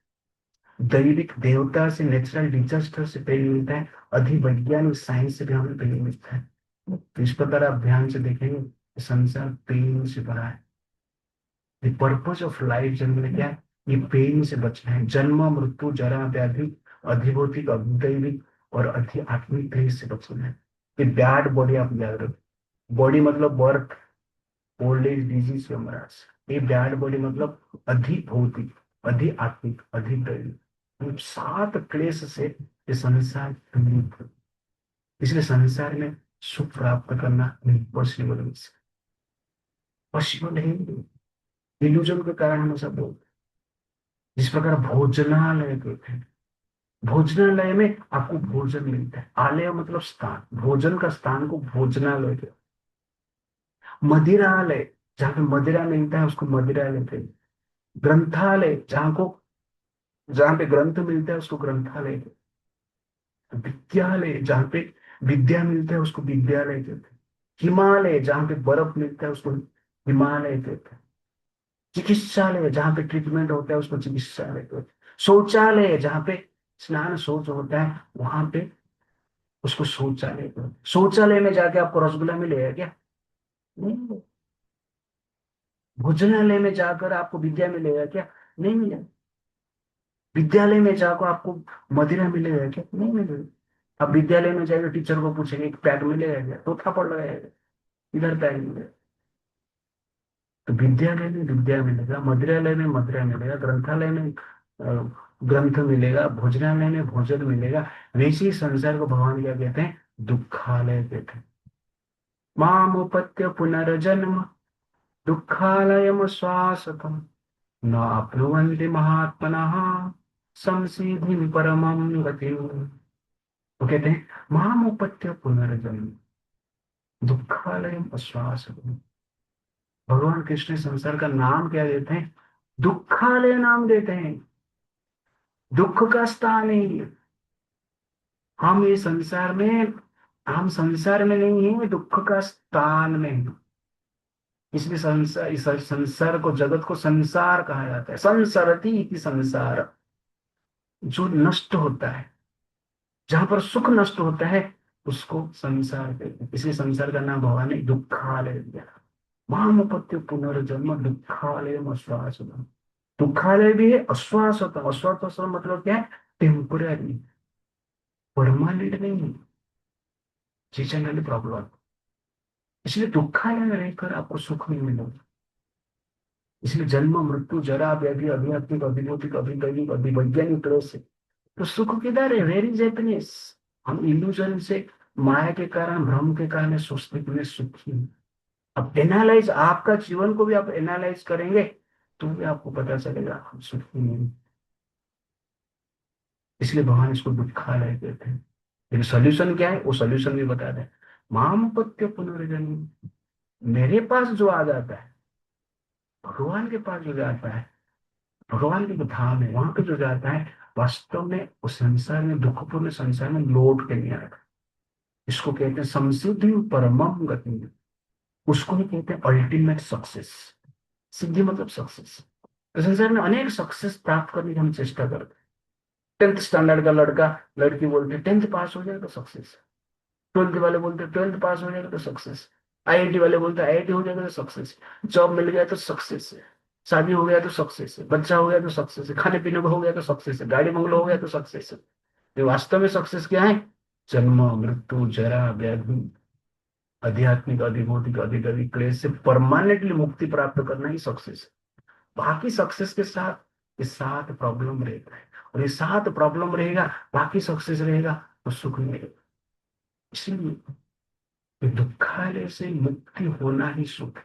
दैविक देवता से, नेचुरल डिजास्टर से पेन मिलता है, अधिवैज्ञानिक साइंस से भी हमें पेन मिलता है। तो इस प्रकार आप ध्यान से देखेंगे, संसार पेन से भरा है। The purpose of life generally क्या है, ये पेन से बचना है। जन्म, मृत्यु, जरा, व्याधि, अधिभौतिक, अदैविक और आत्मिक क्लेश से बचना है। ये बैड बॉडी आप याद रखो। बॉडी मतलब birth, old age disease Yamraj. ये बैड बॉडी मतलब अधिक भौतिक, अधिक आत्मिक, अधिक दैविक, इन 7 क्लेश से ये संसार पीड़ित है। इसलिए संसार में सुख प्राप्त करना इम्पॉसिबल है, पॉसिबल है। इल्यूजन के कारण हम सब बोलते हैं। जिस प्रकार भोजनालय कहते हैं, भोजनालय में आपको भोजन मिलता है, आलय मतलब स्थान, भोजन का स्थान को भोजनालय कहते हैं। मदिरालय, जहाँ पे मदिरा मिलता है उसको मदिरालय कहते हैं। ग्रंथालय, जहाँ पे ग्रंथ मिलता है उसको ग्रंथालय कहते हैं। विद्यालय, जहाँ पे विद्या मिलता है उसको विद्यालय कहते हैं। हिमालय, जहाँ पे बर्फ मिलता है उसको हिमालय कहते हैं। चिकित्सालय, जहाँ पे ट्रीटमेंट होता है उसको चिकित्सालय कहते हैं। शौचालय, जहाँ पे स्नान शौच होता है वहां पे उसको शौचालय कहते हैं। शौचालय में जाके आपको रसगुल्ला मिलेगा क्या? नहीं। भोजनालय में जाकर आपको विद्या मिलेगा क्या? नहीं मिलेगा। विद्यालय में जाकर आपको मदिरा मिलेगा क्या? नहीं मिलेगा। अब विद्यालय में जाकर टीचर को पूछेंगे एक पैक मिलेगा क्या, तो थप्पड़ लगाएगा, इधर पैक मिलेगा। तो विद्यालय में विद्या मिलेगा, मदिरालय में मदिरा मिलेगा, ग्रंथालय में ग्रंथ मिलेगा, भोजनालय में भोजन मिलेगा। वैसे ही संसार को भगवान क्या कहते हैं? दुखालय कहते हैं। मामुपत्य पुनर्जन्म दुःखालयम शाश्वतम् न आप्नुवन्ति महात्मनः संसिद्धिं परमं गतिम्। वो कहते हैं मामुपत्य पुनर्जन्म दुःखालयम शाश्वतम्। भगवान कृष्ण संसार का नाम क्या देते हैं? दुःखालय नाम देते हैं। दुख का स्थान है ये। हम ये संसार में, हम संसार में नहीं है, दुख का स्थान में है। इसलिए संसार, इस संसार को, जगत को संसार कहा जाता है। संसरति इति संसार, जो नष्ट होता है, जहां पर सुख नष्ट होता है उसको संसार कहते हैं। इसलिए संसार का नाम भगवान ने दुखालय दिया। महामुपत्ति पुनर्जन्म दुखालय अश्वासतम। दुखालय भी है, अश्वासतम, अश्वासतम मतलब क्या है? टेम्पोररी, परमानेंट नहीं है, सीजनली प्रॉब्लम। इसलिए दुखालय में रहकर आपको सुख नहीं मिलेगा। इसलिए जन्म मृत्यु जरा व्याधि अध्यात्मिक अभिभूतिक अभिदैविक अभिवैज्ञानिक तरह से, तो सुख किधर है? Where is happiness? हम इल्यूजन से, माया के कारण, भ्रम के कारण सोचते कि मैं सुखी हूं। अब एनालाइज, आपका जीवन को भी आप एनालाइज करेंगे तो भी आपको पता चलेगा हम सुखी नहीं। इसलिए भगवान इसको दुखालय कहते हैं। लेकिन सोल्यूशन क्या है? वो सोल्यूशन भी बता दें। मामुपत्य पुनर्जन्म, मेरे पास जो आ जाता है, भगवान के पास जो जाता है, भगवान के जो धाम है वहां पे जो जाता है, वास्तव में उस संसार में, दुखपूर्ण संसार में लौट के नहीं आता। इसको कहते हैं संसिद्धि परमम गति। उसको ही कहते हैं अल्टीमेट सक्सेस। सिद्धि मतलब सक्सेस। तो संसार में अनेक सक्सेस प्राप्त करने की हम चेष्टा करते हैं। 10th स्टैंडर्ड का लड़का लड़की बोलते हैं 10th पास हो जाए तो सक्सेस। 12th वाले बोलते हैं 12th पास हो जाएगा तो सक्सेस। आईआईटी वाले बोलते हैं आईआईटी हो जाएगा तो सक्सेस। जॉब मिल गया तो सक्सेस है। शादी हो गया तो सक्सेस है। बच्चा हो गया तो सक्सेस है। खाने पीने को हो गया तो सक्सेस है। गाड़ी बंगलो हो गया तो सक्सेस है। ये वास्तव में सक्सेस क्या है? जन्म मृत्यु जरा व्याधि आध्यात्मिक अधिभौतिक अधिदैविक क्लेश से परमानेंटली मुक्ति प्राप्त करना ही सक्सेस है। बाकी सक्सेस के साथ ये 7 प्रॉब्लम रहेगा, और ये 7 प्रॉब्लम रहेगा, बाकी सक्सेस रहेगा तो सुख मिलेगा। इसलिए तो दुखालय से मुक्ति होना ही सुख है।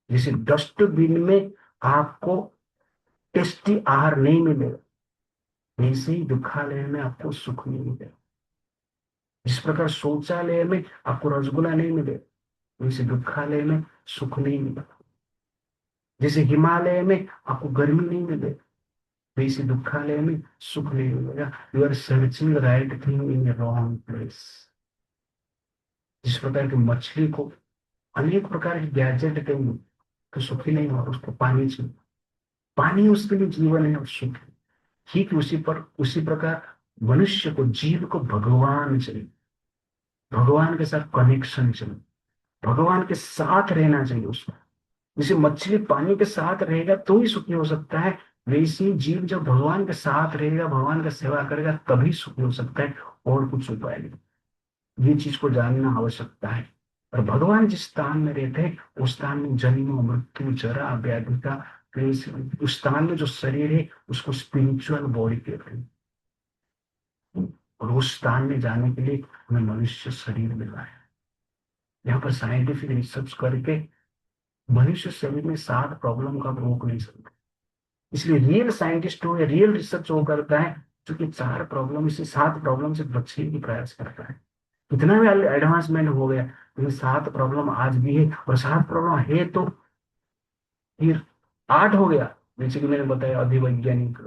जैसे डस्टबिन में आपको टेस्टी आहार नहीं मिलेगा, वैसे ही दुखालय में आपको सुख नहीं मिलेगा। जिस प्रकार शौचालय में आपको रसगुल्ला नहीं मिलेगा, वैसे दुखालय में सुख नहीं मिलेगा। जैसे हिमालय में आपको गर्मी नहीं मिलेगी, वैसे दुखालय में सुख नहीं मिलेगा। You are searching right thing in wrong place. जिस प्रकार की मछली को अनेक प्रकार के गैजेट देंगे तो सुखी नहीं होगा, उसको पानी चाहिए, पानी उसके लिए जीवन है और सुख है। ठीक उसी प्रकार मनुष्य को, जीव को भगवान चाहिए, भगवान के साथ कनेक्शन चाहिए, भगवान के साथ रहना चाहिए उसको। जैसे मछली पानी के साथ रहेगा तो ही सुखी हो सकता है, वैसे ही जीव जब भगवान के साथ रहेगा, भगवान का सेवा करेगा तभी सुखी हो सकता है, और कुछ उपाय नहीं। ये चीज को जानना आवश्यकता है। और भगवान जिस स्थान में रहते हैं उस स्थान में जन्म मृत्यु जरा व्याधि का क्लेश, उस स्थान में जो शरीर है उसको स्पिरिचुअल बॉडी कहते हैं। और उस स्थान में जाने के लिए हमें मनुष्य शरीर मिला है। यहाँ पर साइंटिफिक रिसर्च करके मनुष्य शरीर में 7 प्रॉब्लम का आप रोक नहीं सकते। इसलिए रियल साइंटिस्ट हो या रियल रिसर्च वो करता है जो कि 4 प्रॉब्लम से 7 प्रॉब्लम से बचने की प्रयास करता है। इतना भी एडवांसमेंट हो गया लेकिन 7 प्रॉब्लम आज भी है, और 7 प्रॉब्लम है तो फिर 8 हो गया। जैसे कि मैंने बताया अधिवैज्ञानिक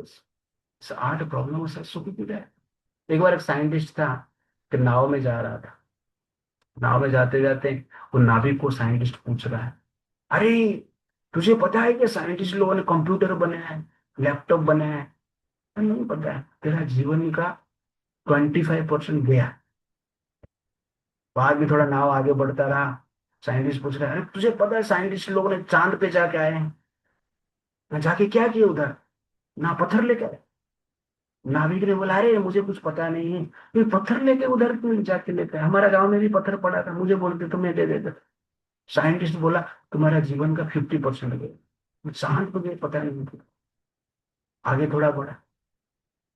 8 प्रॉब्लम से सुखी की जाए। एक बार एक साइंटिस्ट था कि नाव में जा रहा था। नाव में जाते जाते वो नाविक को साइंटिस्ट पूछ रहा है, अरे तुझे पता है कि साइंटिस्ट लोगों ने कंप्यूटर बनाया है, लैपटॉप बनाया है? नहीं पता है, तेरा जीवन का 25% गया। बाद में थोड़ा नाव आगे बढ़ता रहा। साइंटिस्ट पूछ रहा है, अरे तुझे पता है साइंटिस्ट लोगों ने चांद पे जाके आए हैं? ना जाके क्या किए उधर? ना पत्थर लेके आए। नाविक ने बोला, अरे मुझे कुछ पता नहीं है, ये पत्थर लेके उधर क्यों जाके लेते हैं? हमारा गांव में भी पत्थर पड़ा था, मुझे बोलते तो मैं दे देता। साइंटिस्ट बोला, तुम्हारा जीवन का 50% गया, चांद पे गए पता नहीं। आगे थोड़ा बढ़ा।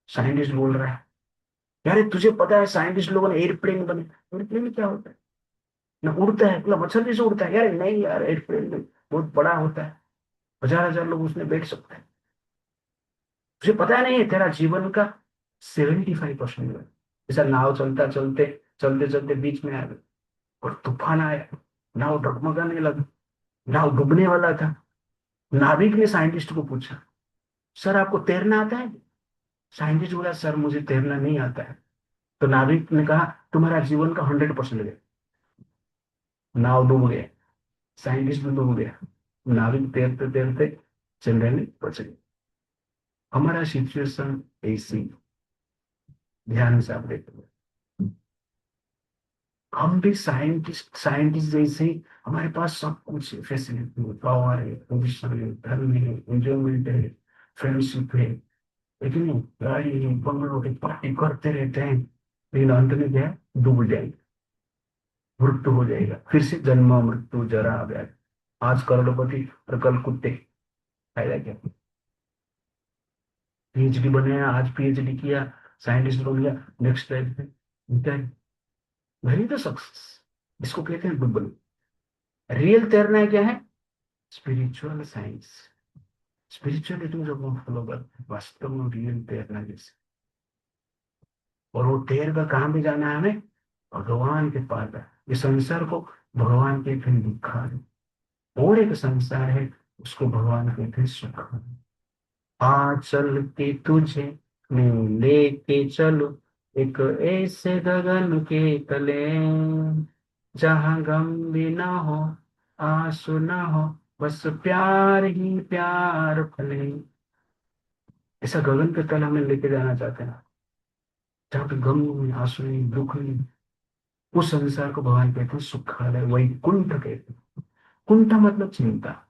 साइंटिस्ट बोल रहा है, यार तुझे पता है साइंटिस्ट लोगों ने एयरप्लेन बने? एयरप्लेन क्या होता है? ना उड़ता है, मतलब मच्छर जैसे उड़ता है? यार नहीं यार, एयरप्लेन बहुत बड़ा होता है, 1000 लोग उसमें बैठ सकते हैं। तुझे पता नहीं है तेरा जीवन का 75% है। जैसा नाव चलता चलते चलते चलते बीच में आ गए और तूफान आया, नाव डगमगाने लगा, नाव डूबने वाला था। नाविक ने साइंटिस्ट को पूछा, सर आपको तैरना आता है? साइंटिस्ट बोला, सर मुझे तैरना नहीं आता है। तो नाविक ने कहा, तुम्हारा जीवन का 100% है। नाव डूब गए, साइंटिस्ट भी डूब गया, नाविक तैरते तैरते चंद्रमा में पहुंच गए। हमारा सिचुएशन ऐसी, ध्यान से आप देखो। हम भी साइंटिस्ट साइंटिस्ट जैसे ही हमारे पास सब कुछ है, फैसिलिटी है, पावर है, पोजिशन है, धर्म है, एंजॉयमेंट है, फ्रेंडशिप है, लेकिन गाड़ी है, बंगलों है, पार्टी करते रहते हैं, लेकिन अंत में क्या है? डूब जाएंगे, मृत्यु हो जाएगा, फिर से जन्म मृत्यु जरा व्याधि। आज करोड़पति और कल कुत्ते, फायदा क्या? पीएचडी बनाया, आज पीएचडी किया, साइंटिस्ट बन गया, नेक्स्ट लाइफ में वही तो सक्सेस। इसको कहते हैं डुबल। रियल तैरना है क्या है? स्पिरिचुअल साइंस, स्पिरिचुअलिटी जब हम फॉलो करते हैं वास्तव में रियल तैरना जैसे। और वो तैर कर कहाँ भी जाना है हमें? भगवान के पास है। इस संसार को भगवान कहते हैं दुख, और एक संसार है उसको भगवान कहते हैं सुख। आ चल के तुझे मैं लेके चलूं एक ऐसे गगन के तले, जहां गम भी ना हो, आंसू ना हो, बस प्यार ही प्यार फले। ऐसा गगन के तल हमें लेके जाना चाहते हैं, जहाँ पे गम नहीं, आंसू नहीं, दुख नहीं। उस संसार को भगवान कहते हैं सुखालय, वही कुंठ कहते हैं। कुंठ मतलब चिंता,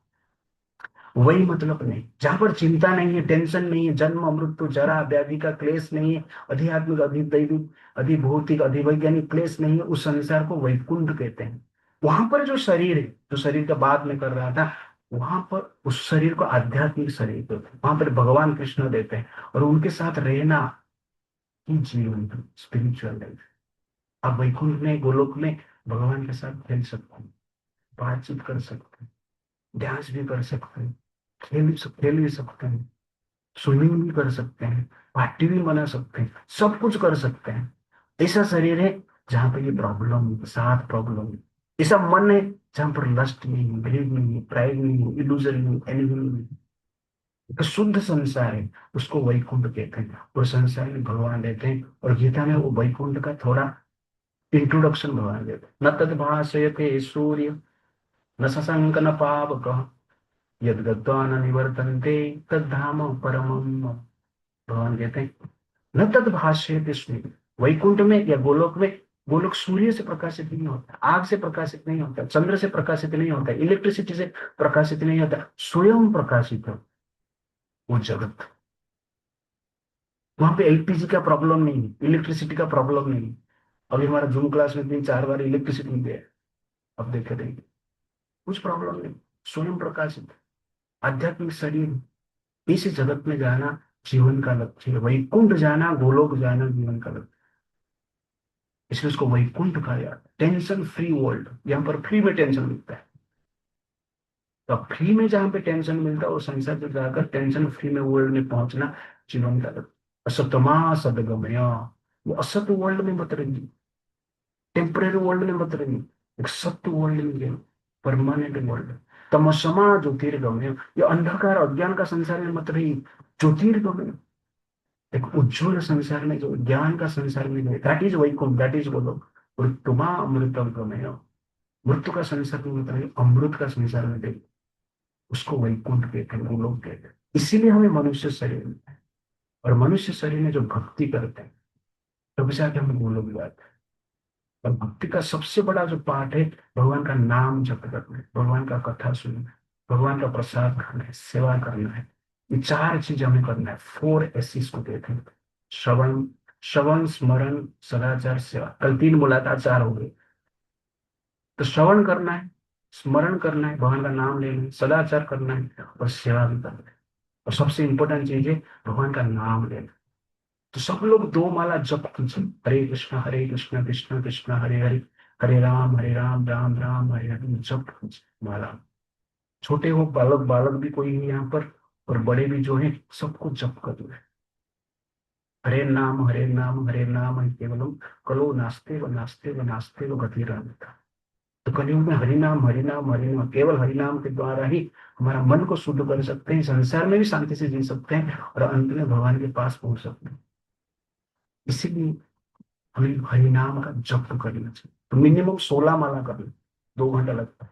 वही मतलब नहीं, जहां पर चिंता नहीं है, टेंशन नहीं है, जन्म मृत्यु जरा व्याधि का क्लेश नहीं है, आध्यात्मिक अधिदैविक अधिभौतिक अधिवैज्ञानिक क्लेश नहीं है, उस संसार को वैकुंठ कहते हैं। वहां पर जो शरीर है, जो शरीर का बात में कर रहा था, वहां पर उस शरीर को आध्यात्मिक शरीर कहते हैं। वहां पर भगवान कृष्ण देते हैं, और उनके साथ रहना ही जीवन, स्पिरिचुअल लाइफ। आप वैकुंठ में, गोलोक में भगवान के साथ खेल सकते हैं, बातचीत कर सकते हैं, ध्यान भी कर सकते हैं, खेल भी सकते हैं, स्विमिंग भी कर सकते हैं, पार्टी भी मना सकते हैं, सब कुछ कर सकते हैं। ऐसा शरीर है जहां पर ये प्रॉब्लम, 7 प्रॉब्लम। ऐसा मन है जहां पर लस्ट नहीं है, ग्रीड नहीं है, प्राइड नहीं है, इल्यूजन नहीं है, एनिमी नहीं है। एक शुद्ध संसार है, उसको वैकुंठ कहते हैं। और संसार में भगवान रहते हैं, और गीता में वो वैकुंठ का थोड़ा इंट्रोडक्शन भगवान देते हैं। न तद भाषयते सूर्य, न शशंक न पावक, यद गत्वा न निवर्तन्ते तद्धाम परमम मम। भगवान कहते हैं, न तद भाष्यते सूर्य। वैकुंठ में या गोलोक में, गोलोक सूर्य से प्रकाशित नहीं होता, आग से प्रकाशित नहीं होता, चंद्र से प्रकाशित नहीं होता, इलेक्ट्रिसिटी से प्रकाशित नहीं होता, स्वयं प्रकाशित है वो जगत। वहां पे एलपीजी का प्रॉब्लम नहीं है, इलेक्ट्रिसिटी का प्रॉब्लम नहीं है। अभी हमारा जूम क्लास में 3-4 बार इलेक्ट्रिसिटी गया, अब देखे रहेंगे, कुछ प्रॉब्लम नहीं, स्वयं प्रकाशित आध्यात्मिक शरीर। इस जगत में जाना जीवन का लक्ष्य है, वैकुंठ जाना, गोलोक जाना जीवन का लक्ष्य, इसलिए उसको वैकुंठ कहा जाता है। टेंशन फ्री वर्ल्ड, यहाँ पर फ्री में टेंशन मिलता है। तो फ्री में जहाँ पे टेंशन मिलता है, वो संसार से जाकर टेंशन फ्री में वर्ल्ड में पहुंचना जीवन का लक्ष्य। असतमा सदगमय, वो असत वर्ल्ड में मत रहिए, टेम्परेरी वर्ल्ड में मत रहिए, एक सत्य वर्ल्ड में गए, परमानेंट वर्ल्ड। तमसमा ज्योतिर्गमय, ये अंधकार अज्ञान का संसार में मत रहिए, ज्योतिर्गमय, एक उज्जवल संसार में जो ज्ञान का संसार में गए, that is Vaikuntha, that is बोलो। और तुम्हा अमृतम गमय, मृत्यु का संसार में मत रहिए, अमृत का संसार में गए, उसको वैकुंठ कहते हैं, वो लोग कहते हैं। इसीलिए हमें मनुष्य शरीर मिलता है, और मनुष्य शरीर में जो भक्ति करते हैं तब जाके हम वो लोग जाते हैं। और भक्ति का सबसे बड़ा जो पार्ट है, भगवान का नाम जप करना है, भगवान का कथा सुनना है, भगवान का प्रसाद खाना है, सेवा करना है। ये चार चीज हमें करना है, फोर एसिस को कहते हैं। श्रवण, श्रवण स्मरण सदाचार सेवा, कल तीन बोला था, चार हो गए। तो श्रवण करना है, स्मरण करना है, भगवान का नाम लेना है, सदाचार करना है, और सेवा भी करना है। और सबसे इंपॉर्टेंट चीज है भगवान का नाम लेना। तो सब लोग दो माला जप कीजिए, हरे कृष्ण कृष्ण कृष्ण हरे हरे, हरे राम राम राम हरे हरे, जप कीजिए माला। छोटे हो बालक, बालक भी कोई है यहाँ पर, और बड़े भी जो है, सबको जप करना है। हरे नाम हरे नाम है केवलम, कलो नास्ते व नास्ते व गतिरन्यथा। तो कलयुग में हरिनाम हरिनाम हरिनाम, केवल हरिनाम के द्वारा ही हमारा मन को शुद्ध कर सकते हैं, संसार में भी शांति से जी सकते हैं, और अंत में भगवान के पास पहुंच सकते हैं। इसीलिए हमें हरिनाम का जप करना चाहिए। तो मिनिमम 16 माला कर लो, 2 घंटा लगता है।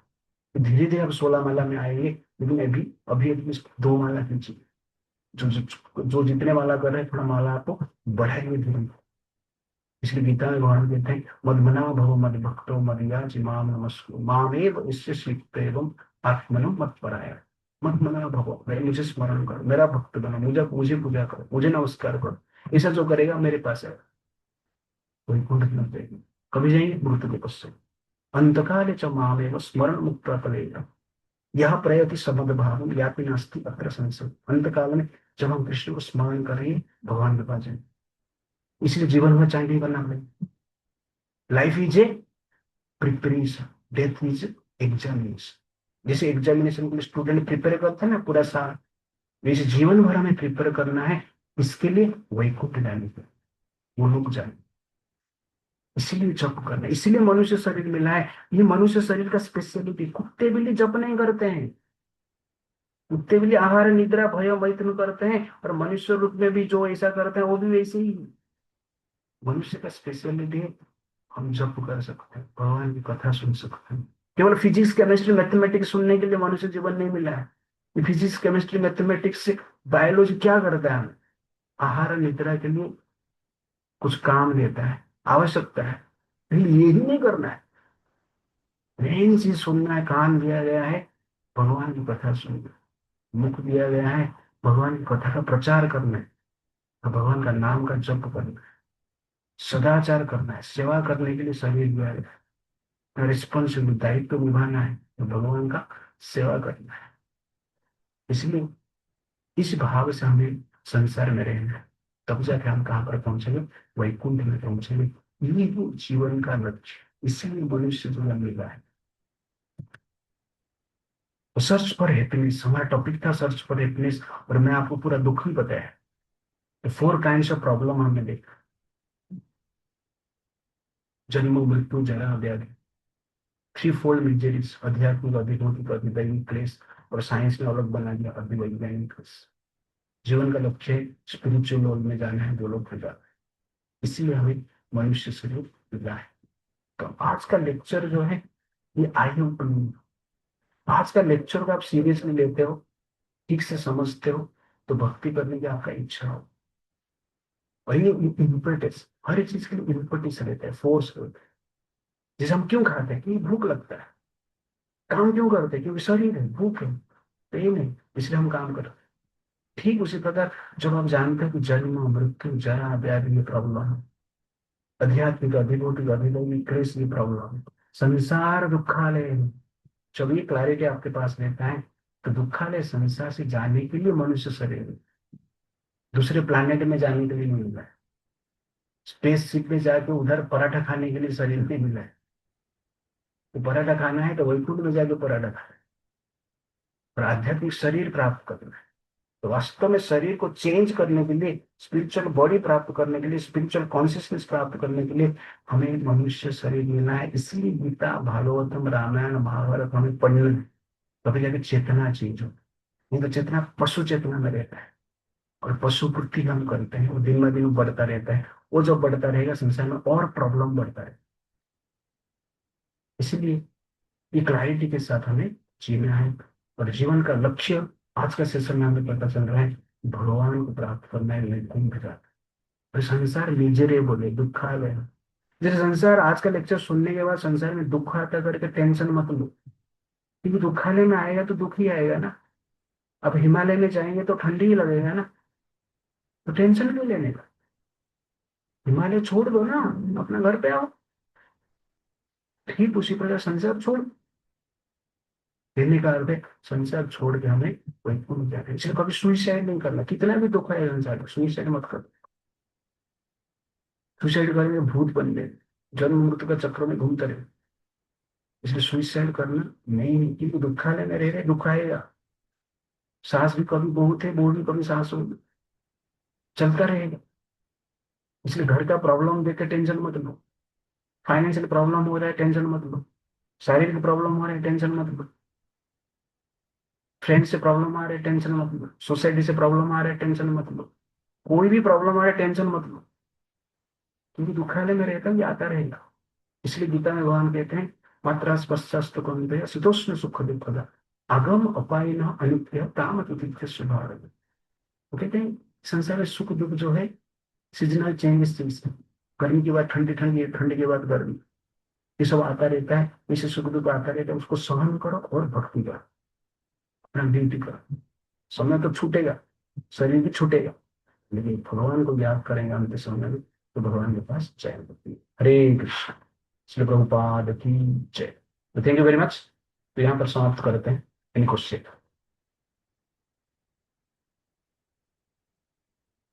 तो धीरे धीरे अब 16 माला में आएंगे, लेकिन अभी अभी एटलीस्ट 2 माला कीजिए। जो जितने माला कर रहे हैं, थोड़ा माला आपको बढ़ाएंगे धीरे धीरे। इसलिए गीता में भगवान कहते हैं, मदमना भव मद भक्तो मदयाचि माम नमस्कुरु मामेव इससे सीखते एवं आत्मनो मत पराया। मदमना भव, भाई मुझे स्मरण करो, मेरा भक्त बनो, मुझे मुझे पूजा करो, मुझे नमस्कार करो। ऐसा जो करेगा मेरे पास है, कोई कुंठ न जाएगी। कभी जाएंगे मृत्यु के पश्चात। अंतकाले च मामेव स्मरण मुक्त फलेगा, यह प्रयति समद भाव यापि नास्ति अत्र संशय। अंत काल में जब हम कृष्ण को स्मरण करेंगे, भगवान के पास जाएंगे। इसलिए जीवन में चाहे नहीं करना पड़ेगा। Life is a preparation, death is examination. जैसे एग्जामिनेशन के लिए स्टूडेंट प्रिपेयर करते हैं ना पूरा साल, वैसे जीवन भर हमें प्रिपेयर करना है इसके लिए वैकुंठ जाने के, वो लोग जाने। इसीलिए जप करना है, इसीलिए मनुष्य शरीर मिला है। ये मनुष्य शरीर का स्पेशलिटी, कुत्ते बिल्ली जप नहीं करते हैं। कुत्ते बिल्ली आहार निद्रा भय मैथुन करते हैं, और मनुष्य रूप में भी जो ऐसा करते हैं वो भी वैसे ही। मनुष्य का स्पेशलिटी है, हम जप कर सकते हैं, भगवान की कथा सुन सकते हैं। केवल फिजिक्स केमिस्ट्री मैथमेटिक्स सुनने के लिए मनुष्य जीवन नहीं मिला है। फिजिक्स केमिस्ट्री मैथमेटिक्स से बायोलॉजी क्या करता है हमें? आहार निद्रा के लिए कुछ काम देता है, आवश्यकता है, लेकिन यही नहीं करना है। मेन चीज सुनना है, कान दिया गया है भगवान की कथा सुनना, मुख दिया गया है भगवान की कथा का प्रचार करना है, तो भगवान का नाम का जप करना है, सदाचार करना है, सेवा करने के लिए शरीर दिया गया है, रिस्पॉन्सिबिलिटी दायित्व निभाना है, तो भगवान का सेवा करना है। इसलिए इस भाव से हमें संसार में रहना है, तब जाके हम कहाँ पर पहुंचेंगे? वैकुंठ में पहुंचेंगे। ये वो जीवन का लक्ष्य, इसीलिए मनुष्य जीवन मिला है। तो सर्च फॉर हैप्पीनेस हमारा टॉपिक था, सर्च फॉर हैप्पीनेस। और मैं आपको पूरा दुख भी बताया। तो 4 काइंड्स ऑफ प्रॉब्लम हमने देखा, जन्म मृत्यु जरा व्याधि, 3 फोल्ड मिजरीज, आध्यात्मिक अधिभौतिक अधिदैविक क्लेश, और साइंस ने अलग बना दिया अधिवैज्ञानिक क्लेश। जीवन का लक्ष्य है स्पिरिचुअल वर्ल्ड में जाना है, जो लोग हो जाना है। इसीलिए हमें मनुष्य शरीर मिला है। तो आज का लेक्चर जो है, ये आई ओपनिंग। आज का लेक्चर को आप सीरियसली लेते हो, ठीक से समझते हो, तो भक्ति करने की आपका इच्छा हो। और ये इम्पेटस, हर एक चीज के लिए इम्पेटस रहता है, फोर्स रहता है। जैसे हम क्यों खाते हैं? क्योंकि भूख लगता है। काम क्यों करते हैं? क्योंकि शरीर है, भूख है, पेन है, इसलिए हम काम करते हैं। ठीक उसी प्रकार जब हम जानते हैं कि जन्म मृत्यु जरा व्याधि ये प्रॉब्लम है, आध्यात्मिक अधिभौतिक अधिदैविक क्लेश ये प्रॉब्लम है, संसार दुखालय। जब ये क्लैरिटी आपके पास रहता है तो दुखालय संसार से जाने के लिए मनुष्य शरीर, दूसरे प्लानेट में जाने के लिए नहीं मिला है। स्पेसशिप में जाके उधर पराठा खाने के लिए शरीर नहीं मिला है। तो पराठा खाना है तो वैकुंठ में जाके पराठा खाना है, और आध्यात्मिक शरीर प्राप्त करना है। तो वास्तव में शरीर को चेंज करने के लिए, स्पिरिचुअल बॉडी प्राप्त करने के लिए, स्पिरिचुअल कॉन्शियसनेस प्राप्त करने के लिए हमें मनुष्य शरीर मिलना है। इसलिए गीता, भागवतम, रामायण, महाभारत हमें पढ़ना है, तभी जाके चेतना चेंज हो। नहीं तो चेतना पशु चेतना में रहता है, और पशु वृत्ति हम करते हैं, वो दिन ब दिन बढ़ता रहता है। वो जब बढ़ता रहेगा संसार में और प्रॉब्लम बढ़ता है। इसीलिए ये क्लैरिटी के साथ हमें जीना है। और जीवन का लक्ष्य आज का सेशन में हमें पता चल रहा है, भगवान को प्राप्त करना है, निर्गुण विराट। और संसार लीजरे बोले दुखालय। जैसे संसार, आज का लेक्चर सुनने के बाद संसार में दुख आता करके टेंशन मत लो, क्योंकि दुखालय में आएगा तो दुख ही आएगा ना। अब हिमालय में जाएंगे तो ठंडी ही लगेगा ना, तो टेंशन क्यों लेने का। हिमालय छोड़ दो ना, अपना घर पे आओ। ठीक उसी प्रकार संसार छोड़ देने का अर्थ है, संसार छोड़ के हमें वैकुंठ जाना है। इसलिए कभी सुइसाइड नहीं करना, कितना भी दुख है संसार में, सुइसाइड मत करो। सुसाइड करेंगे भूत बन गए, जन्म मृत्यु का चक्र में घूमते रहे। इसलिए सुइसाइड करना नहीं, क्योंकि दुखालय में रह रहे दुख आएगा। सांस भी कभी बहुत है, वो भी कभी सांस होगी, चलता रहेगा। इसलिए घर का प्रॉब्लम देख के टेंशन मत लो, फाइनेंशियल प्रॉब्लम हो रहा है टेंशन मत लो, शारीरिक प्रॉब्लम हो रहा है टेंशन मत लो, फ्रेंड से प्रॉब्लम आ रहा है टेंशन मत लो, सोसाइटी से प्रॉब्लम आ रहा है टेंशन मत लो, कोई भी प्रॉब्लम आ रहा है टेंशन मत लो, क्योंकि दुखालय में रहता है, ये आता रहेगा। इसलिए गीता में भगवान कहते हैं, मात्रा स्पष्ट कौन्तेय शीतोष्ण सुख दुखदा अगम अपायन अनित्य ताम तिथित्य स्वभाव। वो कहते हैं संसार में सुख दुख जो है सीजनल चेंजेस, गर्मी के बाद ठंडी, ठंडी ठंडी के बाद गर्मी, ये सब आता रहता है। वैसे सुख दुख आता रहता है, उसको सहन करो और भक्ति करो, अपना ड्यूटी करो। समय तो छूटेगा, शरीर भी छूटेगा, लेकिन भगवान को याद करेंगे अंत समय में, तो भगवान के पास चैन होती है। हरे कृष्ण। श्री प्रभुपाद की जय। तो थैंक यू वेरी मच। तो यहाँ पर समाप्त करते हैं। Any question?